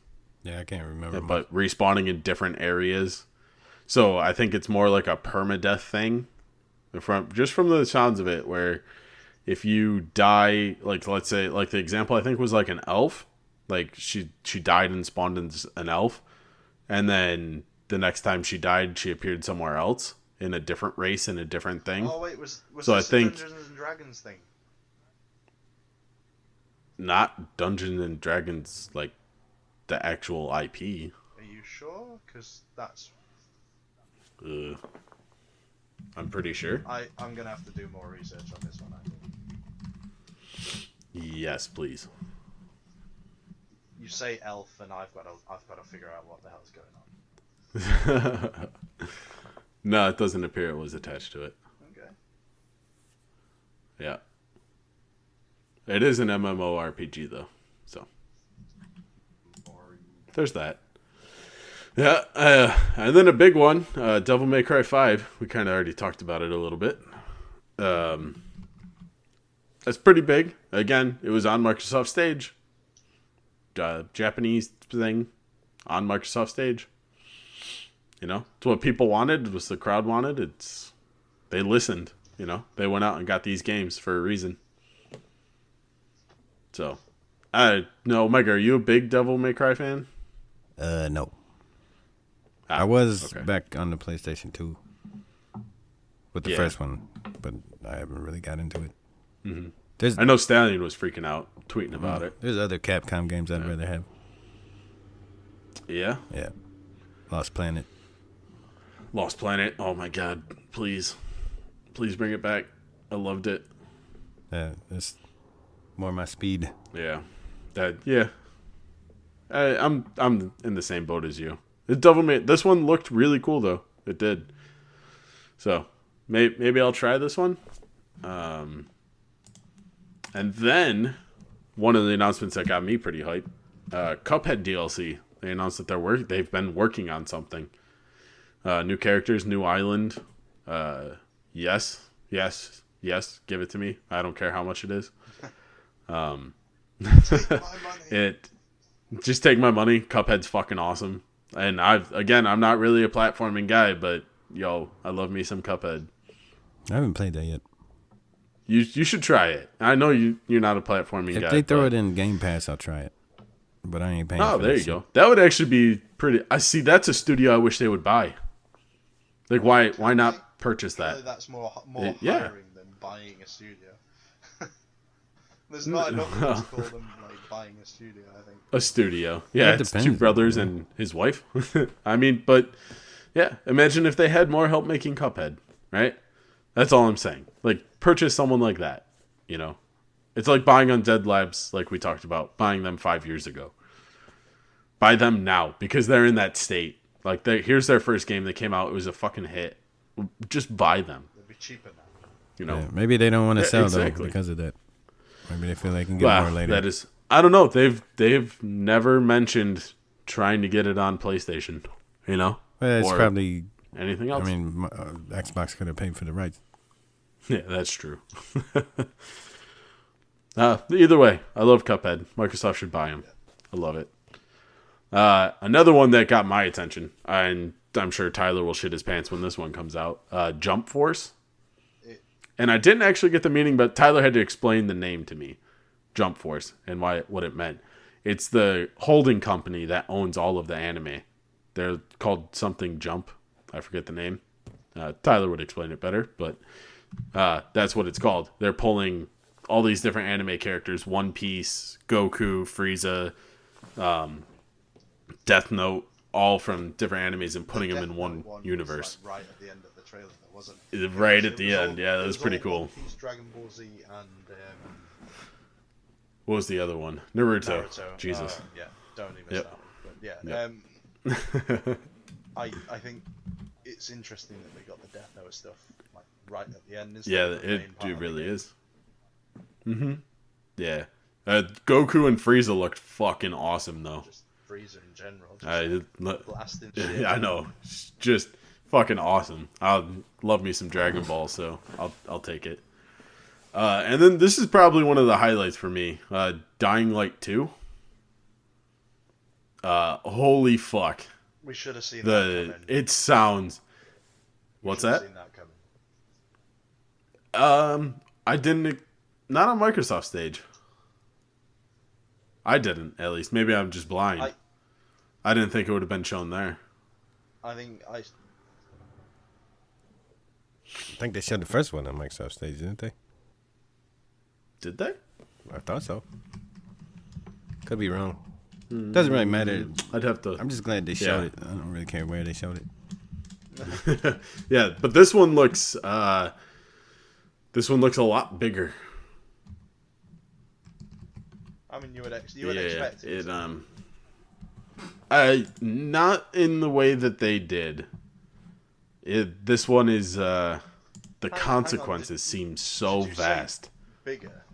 Yeah, I can't remember. But respawning in different areas. So I think it's more like a permadeath thing. From the sounds of it, where if you die, like let's say, like the example I think was like an elf, like she died and spawned as an elf, and then the next time she died, she appeared somewhere else in a different race in a different thing. Oh wait, was So this I think- a Dungeons and Dragons thing? Not Dungeons and Dragons, like the actual IP. Are you sure? Because that's I'm pretty sure. I'm gonna have to do more research on this one. I think. Yes, please. You say elf, and I've got to figure out what the hell's going on. No, it doesn't appear it was attached to it. Okay. Yeah. It is an MMORPG though, so there's that. Yeah, and then a big one, Devil May Cry 5. We kind of already talked about it a little bit. That's pretty big. Again, it was on Microsoft stage. Japanese thing on Microsoft stage. It's what people wanted. It was the crowd wanted. They listened. They went out and got these games for a reason. So, no, Omega, are you a big Devil May Cry fan? No. I was okay. back on the PlayStation 2 with the first one, but I haven't really got into it. Mm-hmm. I know Stallion was freaking out, tweeting about it. There's other Capcom games I'd rather have. Yeah? Yeah. Lost Planet. Lost Planet. Oh my god. Please. Please bring it back. I loved it. It's more my speed. Yeah. Yeah. I'm in the same boat as you. This one looked really cool though. It did. So maybe I'll try this one. And then one of the announcements that got me pretty hyped, Cuphead DLC. They announced that they've been working on something. New characters, new island. Yes, give it to me. I don't care how much it is. Take my money. Just take my money. Cuphead's fucking awesome. And I'm not really a platforming guy, but yo, I love me some Cuphead. I haven't played that yet. You should try it. I know you're not a platforming guy. If they throw it in Game Pass, I'll try it. But I ain't paying for it. Oh, there you go. That would actually be pretty. I see. That's a studio I wish they would buy. Like, why not purchase that? That's more Yeah. hiring than buying a studio. There's not enough of us to call them like buying a studio, I think. A studio. Yeah, It it's depends. two brothers and his wife. I mean, but yeah, imagine if they had more help making Cuphead, right? That's all I'm saying. Like, purchase someone like that, you know? It's like buying Undead Labs, like we talked about, buying them 5 years ago. Buy them now, because they're in that state. Like, here's their first game that came out. It was a fucking hit. Just buy them. They'll be cheaper now. You know? Yeah, maybe they don't want to Yeah, sell exactly. though because of that. Maybe they feel they can get Wow, more later. that is, I don't know. They've never mentioned trying to get it on PlayStation, you know? Well, it's or probably. anything else. I mean, Xbox could have paid for the rights. Yeah, that's true. Either way, I love Cuphead. Microsoft should buy him. I love it. Another one that got my attention, and I'm sure Tyler will shit his pants when this one comes out. Jump Force. And I didn't actually get the meaning, but Tyler had to explain the name to me. Jump Force and what it meant. It's the holding company that owns all of the anime. They're called something Jump. I forget the name. Tyler would explain it better, but that's what it's called. They're pulling all these different anime characters, One Piece, Goku, Frieza, Death Note, all from different animes and putting them in one universe. Was, like, right at the end of the trailer, wasn't it? Right at the end, yeah, that was pretty cool. One Piece, Dragon Ball Z, and what was the other one? Naruto. Jesus. Yeah, don't even start. But yeah, I think it's interesting that we got the Death Note stuff like right at the end. Yeah, it really is. Mm-hmm. Yeah. Goku and Frieza looked fucking awesome though. Just Frieza in general. Blasting shit. I know. Just fucking awesome. I love me some Dragon Ball, so I'll take it. And then this is probably one of the highlights for me. Dying Light 2. Holy fuck. We should have seen that coming. It sounds. What's that? Seen that coming. I didn't. Not on Microsoft stage. I didn't, at least. Maybe I'm just blind. I didn't think it would have been shown there. I think they showed the first one on Microsoft stage, didn't they? Did they? I thought so. Could be wrong. Doesn't really matter. I'd have to. I'm just glad they showed it. I don't really care where they showed it. Yeah, but this one looks a lot bigger. I mean, you would expect it. Not in the way that they did. This one is the consequences seem so vast. Bigger,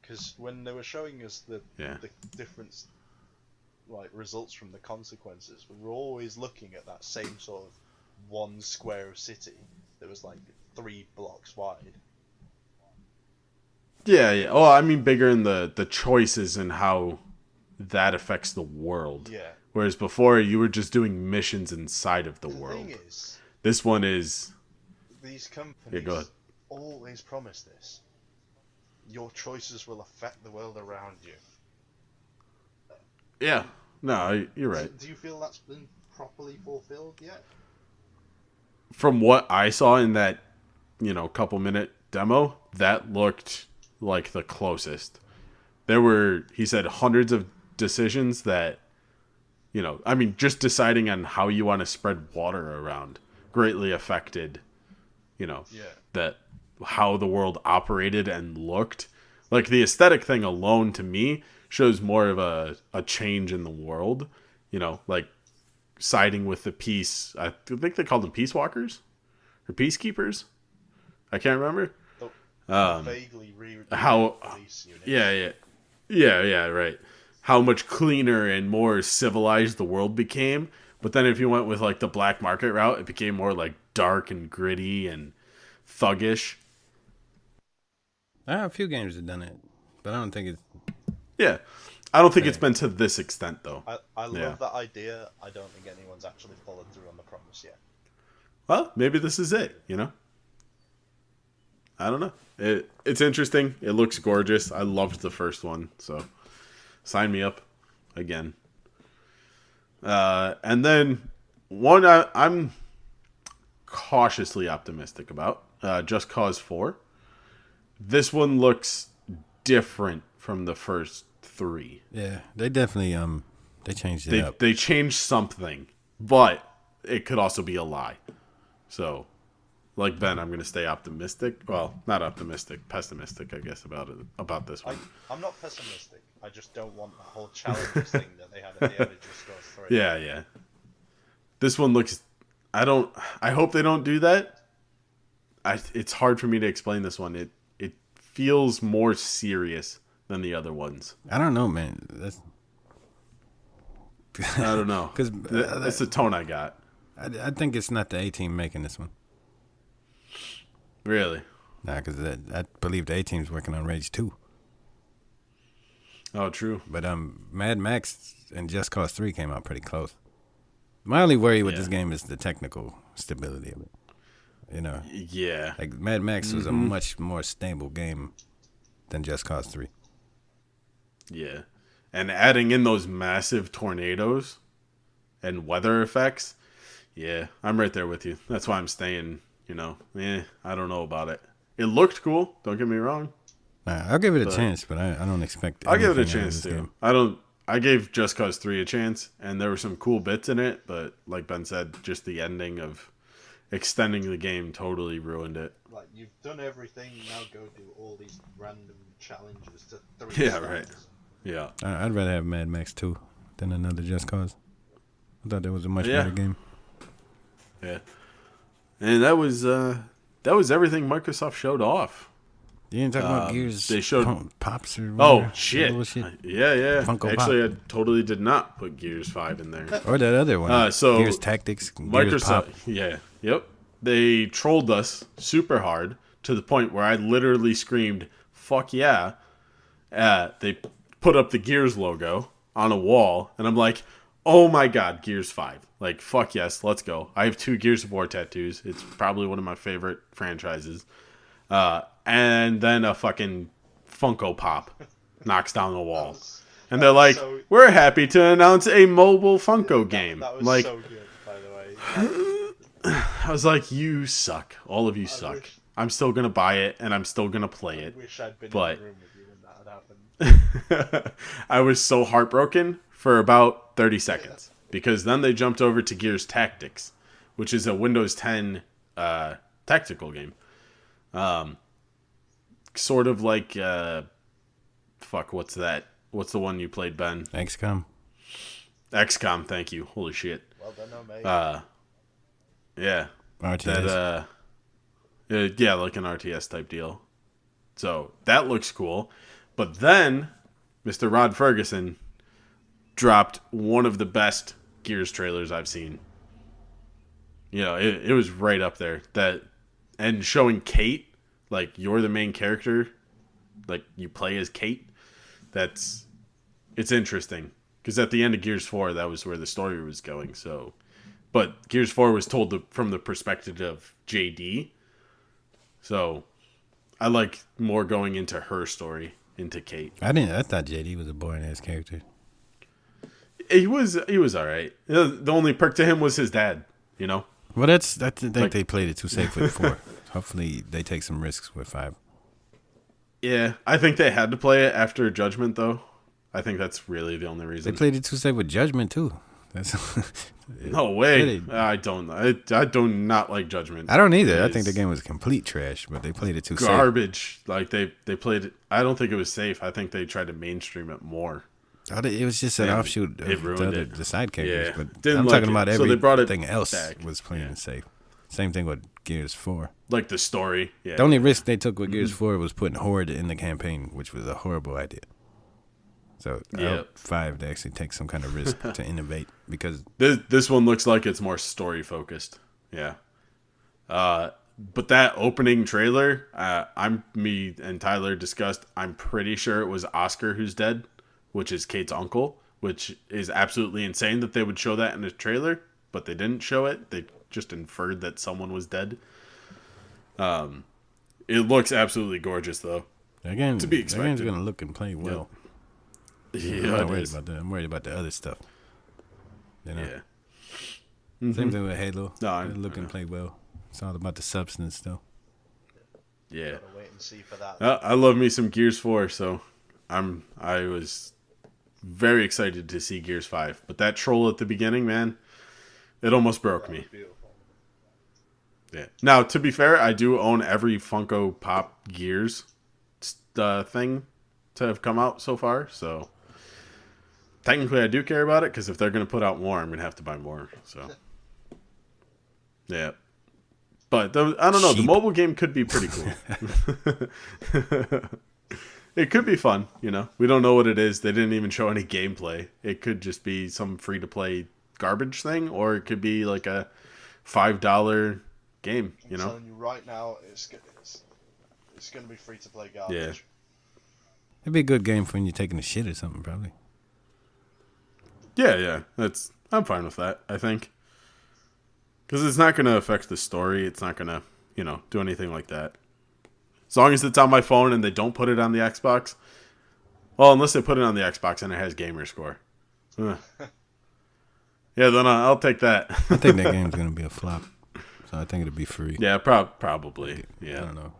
because when they were showing us the different like results from the consequences, we were always looking at that same sort of one square of city that was like 3 blocks wide. Yeah. Oh, I mean bigger in the choices and how that affects the world. Yeah. Whereas before you were just doing missions inside of the world. Thing is, this one is. These companies go ahead. always promise this. Your choices will affect the world around you. Yeah. No, you're right. Do you feel that's been properly fulfilled yet? From what I saw in that, couple minute demo, that looked like the closest. There were, he said, hundreds of decisions that, just deciding on how you want to spread water around greatly affected, that how the world operated and looked. Like the aesthetic thing alone to me shows more of a change in the world, like siding with the peace. I think they called them peace walkers or peacekeepers. I can't remember. Vaguely how police units. yeah, right. How much cleaner and more civilized the world became. But then if you went with like the black market route, it became more like dark and gritty and thuggish. A few games have done it, but I don't think it's. Yeah. I don't think it's been to this extent though. I love that idea. I don't think anyone's actually followed through on the promise yet. Well, maybe this is it, you know? I don't know. It's interesting. It looks gorgeous. I loved the first one, so sign me up again. And then one I'm cautiously optimistic about, Just Cause 4. This one looks different from the first 3. Yeah, they definitely they changed it up. They changed something, but it could also be a lie. So, like Ben, I'm going to stay optimistic. Well, not optimistic, pessimistic, I guess, about this one. I'm not pessimistic. I just don't want the whole challenges thing that they had at the end of Just Cause 3. Yeah. This one looks... I hope they don't do that. It's hard for me to explain this one. It feels more serious than the other ones. I don't know, man. I don't know. Because that's the tone I got. I think it's not the A-Team making this one. Really? Nah, because I believe the A-Team's working on Rage 2. Oh, true. But Mad Max and Just Cause 3 came out pretty close. My only worry with this game is the technical stability of it. You know? Yeah. Like, Mad Max was a much more stable game than Just Cause 3. Yeah. And adding in those massive tornadoes and weather effects, yeah, I'm right there with you. That's why I'm staying, I don't know about it. It looked cool, don't get me wrong. I'll give it a chance, but I don't expect I'll give it a chance, too. Game. I gave Just Cause 3 a chance, and there were some cool bits in it, but like Ben said, just the ending of extending the game totally ruined it. Like, you've done everything, now go do all these random challenges to 3 Yeah, stars. right. Yeah. I'd rather have Mad Max 2 than another Just Cause. I thought that was a much better game. Yeah. And that was everything Microsoft showed off. You didn't talk about Gears. They showed Pops or whatever. Oh shit! Yeah. Funko Actually, Pop. I totally did not put Gears 5 in there. Or that other one. So Gears Tactics. Microsoft. Gears Pop. Yeah. Yep. They trolled us super hard to the point where I literally screamed, "Fuck yeah!" They put up the Gears logo on a wall, and I'm like, "Oh my god, Gears 5! Like, fuck yes, let's go!" I have 2 Gears of War tattoos. It's probably one of my favorite franchises. And then a fucking Funko Pop knocks down the wall. And they're like, we're happy to announce a mobile Funko game. That was like, so good, by the way. I was like, you suck. All of you suck. I'm still going to buy it, and I'm still going to play it. I wish I'd been in the room with you when that had happened. I was so heartbroken for about 30 seconds. Because then they jumped over to Gears Tactics, which is a Windows 10 tactical game. Sort of like, what's that? What's the one you played, Ben? XCOM. XCOM, thank you. Holy shit. Well done, mate. Yeah. RTS. Yeah, like an RTS type deal. So, that looks cool. But then, Mr. Rod Ferguson dropped one of the best Gears trailers I've seen. It was right up there. And showing Kate, like, you're the main character, like, you play as Kate, it's interesting. Because at the end of Gears 4, that was where the story was going, so... But Gears 4 was told from the perspective of JD, so I like more going into her story, into Kate. I thought JD was a boring-ass character. He was alright. The only perk to him was his dad, Well, I think they played it too safe with 4. Hopefully, they take some risks with 5. Yeah, I think they had to play it after Judgment, though. I think that's really the only reason. They played it too safe with Judgment, too. No way. I do not like Judgment. I don't either. I think the game was complete trash, but they played it too safe. Garbage. Like, they played it. I don't think it was safe. I think they tried to mainstream it more. It was just an offshoot of the side characters. Yeah. But I'm talking about everything else was playing it safe. Same thing with Gears 4. Like the story. Yeah. The only risk they took with Gears 4 was putting Horde in the campaign, which was a horrible idea. So I hope 5 they actually take some kind of risk to innovate because this one looks like it's more story focused. Yeah. But that opening trailer, me and Tyler discussed. I'm pretty sure it was Oscar who's dead, which is Kate's uncle, which is absolutely insane that they would show that in a trailer, but they didn't show it. They just inferred that someone was dead. It looks absolutely gorgeous, though. Again, to be expected. The game's gonna look and play well. Yeah, I'm not worried about that. I'm worried about the other stuff. You know? Yeah. Same thing with Halo. No, They look and play well. It's all about the substance, though. Yeah. Gotta wait and see for that. I love me some Gears 4, so I was very excited to see Gears 5. But that troll at the beginning, man, it almost broke me. Beautiful. Yeah. Now, to be fair, I do own every Funko Pop Gears thing to have come out so far, so technically I do care about it, because if they're going to put out more, I'm going to have to buy more, so. Yeah. But, I don't know, the mobile game could be pretty cool. It could be fun, you know. We don't know what it is. They didn't even show any gameplay. It could just be some free-to-play garbage thing, or it could be like a $5 game, you know. I'm telling you right now, it's going to be free-to-play garbage. Yeah. It'd be a good game for when you're taking a shit or something, probably. Yeah. I'm fine with that, I think. Because it's not going to affect the story. It's not going to, do anything like that. As long as it's on my phone and they don't put it on the Xbox. Well, unless they put it on the Xbox and it has gamer score. Yeah, then I'll take that. I think that game's going to be a flop. So I think it'll be free. Yeah, probably. Yeah. I don't know.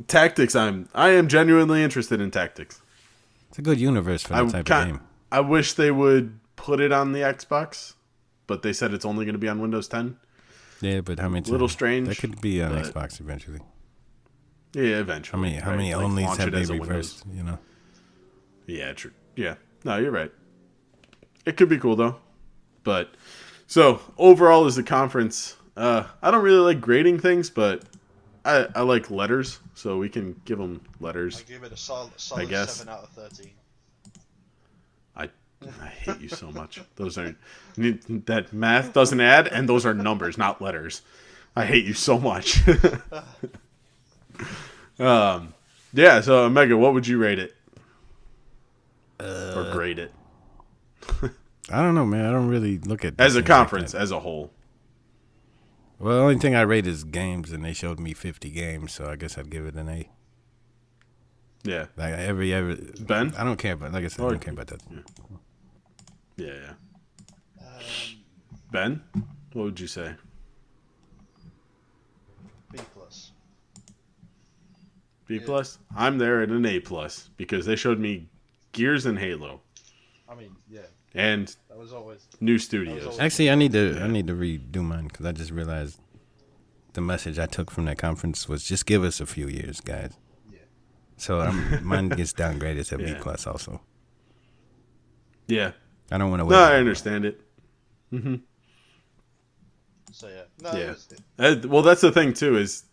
Tactics, I am genuinely interested in Tactics. It's a good universe for that type of game. I wish they would put it on the Xbox, but they said it's only going to be on Windows 10. Yeah, but how many? Little strange. That could be on Xbox eventually. Yeah, eventually. How many onlys have they reversed? You know. Yeah, true. Yeah, no, you're right. It could be cool though, but so overall as a conference, I don't really like grading things, but I like letters, so we can give them letters. I give it a solid I guess. 7 out of 13. I hate you so much. Those are that math doesn't add, and those are numbers, not letters. I hate you so much. Yeah. So Omega, what would you rate it or grade it? I don't know, man. I don't really look at as a conference as a whole. Well, the only thing I rate is games, and they showed me 50 games, so I guess I'd give it an A. Yeah. Like every Ben? I don't care about. Like I said, I don't care about that. Yeah. Ben, what would you say? B plus. B plus? I'm there at an A plus because they showed me Gears and Halo. I mean, yeah. And that was always new studios. Actually, I need to redo mine because I just realized the message I took from that conference was just give us a few years, guys. Yeah. So mine gets downgraded to B plus also. Yeah. I don't want to wait. No, I understand it. Mm-hmm. So yeah. No, yeah. Well, that's the thing too is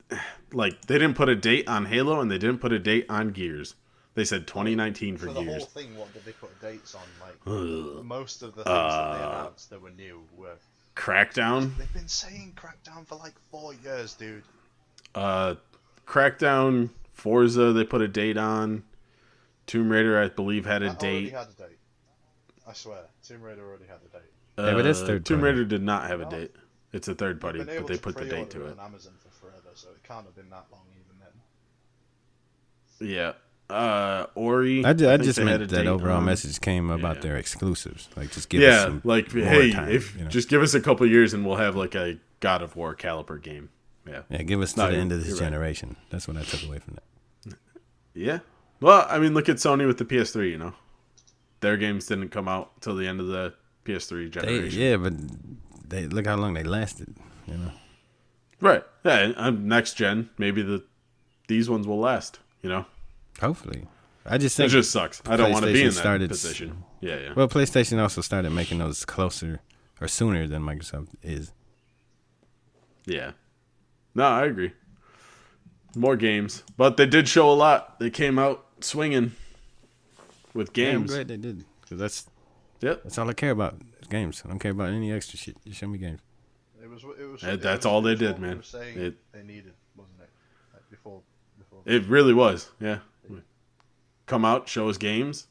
like they didn't put a date on Halo and they didn't put a date on Gears. They said 2019 for the Gears. The whole thing, what did they put dates on? Like most of the things that they announced that were new were Crackdown. They've been saying Crackdown for like 4 years, dude. Crackdown, Forza, they put a date on. Tomb Raider, I believe, had a That date. already had a date. I swear, Tomb Raider already had a date. Yeah, but it's third Tomb party. Raider did not have a date. It's a third party, Been able but they to put the date to pre-order it. on Amazon for forever, so it can't have been that long even then. Yeah. Ori. I think just they had a meant that date overall on- message came about their exclusives. Like, just give us some like more hey, time, if you know? just give us a couple years and we'll have like a God of War caliber game. Yeah. Yeah, give us to No, the you're- end of this you're right. generation. That's what I took away from that. Yeah. Well, I mean, look at Sony with the PS3. You know, their games didn't come out till the end of the PS3 generation. But they look how long they lasted. You know. Right. Yeah. And next gen, maybe these ones will last. You know. Hopefully, I just It think just sucks. I don't want to be in PlayStation that started- position. Yeah. Well, PlayStation also started making those closer or sooner than Microsoft is. Yeah. No, I agree. More games. But they did show a lot. They came out swinging with games. Yeah, I'm glad they did. Because that's all I care about is games. I don't care about any extra shit. Just show me games. That's all they did, man. They needed, wasn't it? Like before. It really was, yeah. Come out, show us games.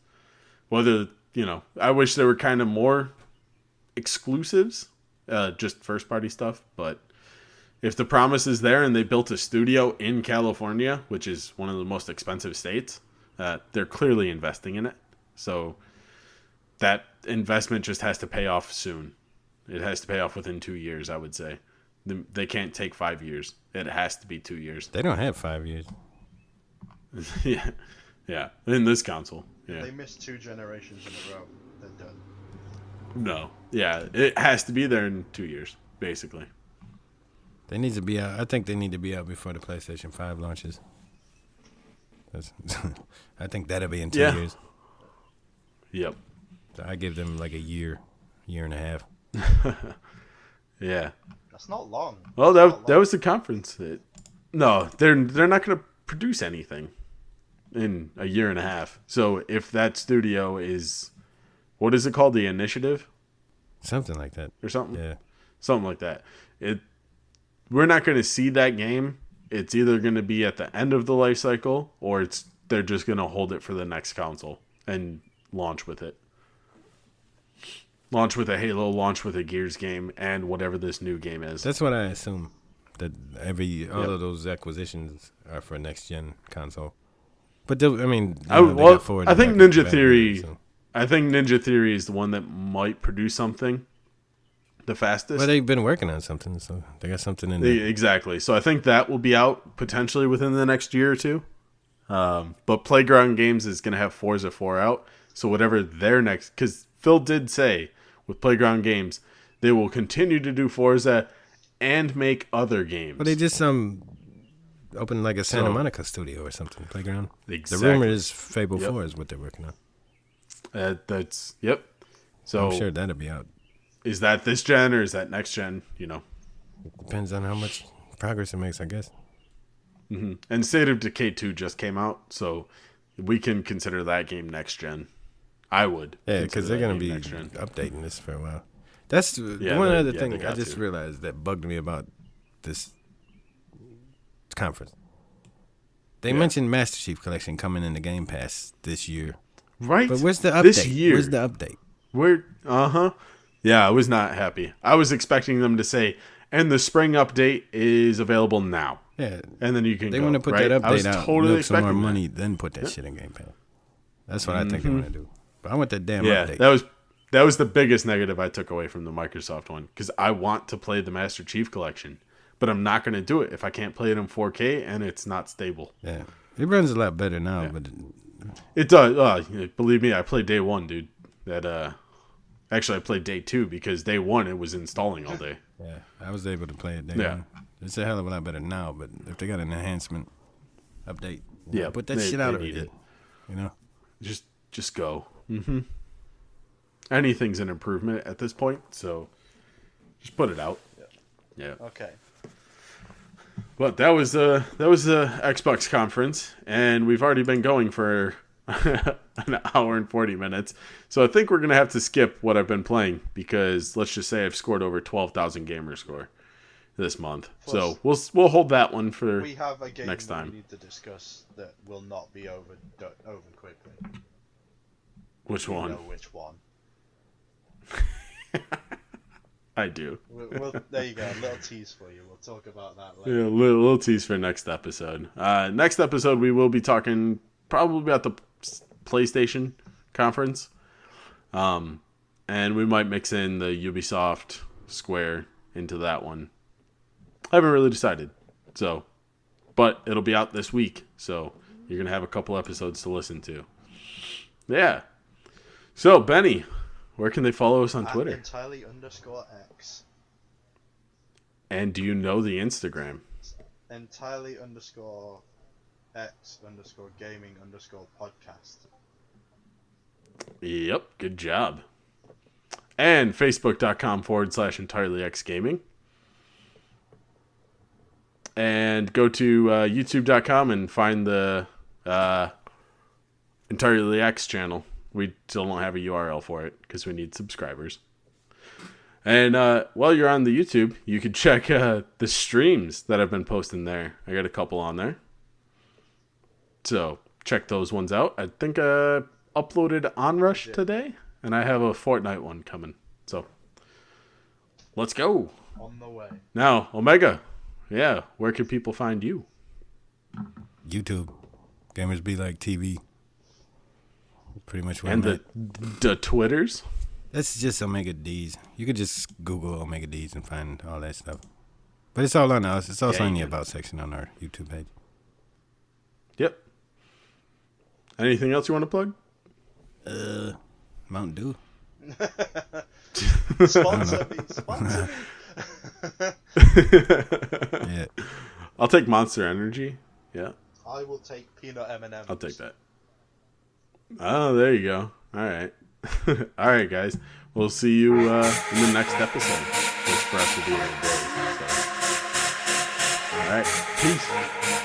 Whether, I wish there were kind of more exclusives, just first-party stuff. But if the promise is there and they built a studio in California, which is one of the most expensive states, they're clearly investing in it. So that investment just has to pay off soon. It has to pay off within 2 years, I would say. They can't take 5 years. It has to be 2 years. They don't have 5 years. Yeah. In this console. Yeah. They missed 2 generations in a row. They're done. No. Yeah. It has to be there in 2 years, basically. They need to be out. I think they need to be out before the PlayStation 5 launches. I think that'll be in 2 years. Yep. So I give them like a year and a half. Yeah. That's not long. Well, that was the conference. No, they're not going to produce anything in a year and a half. So if that studio is, what is it called? The Initiative? Something like that. Or something? Yeah. Something like that. We're not going to see that game. It's either going to be at the end of the life cycle or they're just going to hold it for the next console and launch with it. Launch with a Halo, launch with a Gears game, and whatever this new game is. That's what I assume. That all of those acquisitions are for next gen console. But I think Ninja Theory. I think Ninja Theory is the one that might produce something the fastest. Well, they've been working on something, so they got something in there. Exactly. So I think that will be out potentially within the next year or two. But Playground Games is going to have Forza 4 out. So whatever their next, because Phil did say with Playground Games, they will continue to do Forza and make other games. Well, they just opened like a Santa Monica studio or something. Playground. Exactly. The rumor is Fable 4 is what they're working on. Yep. So I'm sure that'll be out. Is that this gen or is that next gen? Depends on how much progress it makes, I guess. Mm-hmm. And State of Decay 2 just came out, so we can consider that game next gen. I would. Yeah, because they're going to be updating this for a while. That's one other thing I just realized that bugged me about this conference. They mentioned Master Chief Collection coming in the Game Pass this year. Right. But where's the update? This year. Where's the update? Yeah, I was not happy. I was expecting them to say, and the spring update is available now. Yeah. And then you can They want to put that update out, totally milk some more that. money, then put that shit in Game Pass. That's what I think they want to do. But I want that damn update. That was the biggest negative I took away from the Microsoft one, because I want to play the Master Chief Collection, but I'm not going to do it if I can't play it in 4K and it's not stable. Yeah. It runs a lot better now, but it does. Believe me, I played day one, dude. Actually, I played day 2 because day 1 it was installing all day. Yeah, I was able to play it day 1. It's a hell of a lot better now, but if they got an enhancement update, put that shit out already. Just go. Mm-hmm. Anything's an improvement at this point, so just put it out. Yeah. Okay. But that was the Xbox conference, and we've already been going for an hour and 40 minutes. So I think we're gonna have to skip what I've been playing, because let's just say I've scored over 12,000 gamer score this month. Plus, so we'll hold that one for we have a game next time. We need to discuss that will not be over quickly. Which one? Know which one? I do. There you go. A little tease for you. We'll talk about that later. Yeah, a little tease for next episode. Next episode, we will be talking probably about the PlayStation conference. And we might mix in the Ubisoft Square into that one. I haven't really decided. But it'll be out this week. So you're going to have a couple episodes to listen to. Yeah. So, Benny, where can they follow us on Twitter? Entirely_X. And do you know the Instagram? Entirely_X_gaming_podcast. Yep, good job. And Facebook.com/entirelyxgaming. And go to youtube.com and find the Entirely X channel. We still don't have a URL for it because we need subscribers. And while you're on the YouTube, you can check the streams that I've been posting there. I got a couple on there. So check those ones out. I think I uploaded Onrush today, and I have a Fortnite one coming. So let's go. On the way. Now, Omega. Yeah, where can people find you? YouTube. Gamers Be Like TV. Pretty much where And I'm the Twitters? That's just Omega Deez. You could just Google Omega Deez and find all that stuff. But it's all on us. It's also in the About section on our YouTube page. Yep. Anything else you want to plug? Mountain Dew. Sponsor me. Sponsor me. Yeah. I'll take Monster Energy. Yeah. I will take peanut M&Ms. I'll take that. Oh, there you go. All right. All right, guys. We'll see you in the next episode. Just for us to be in a day. So. All right. Peace.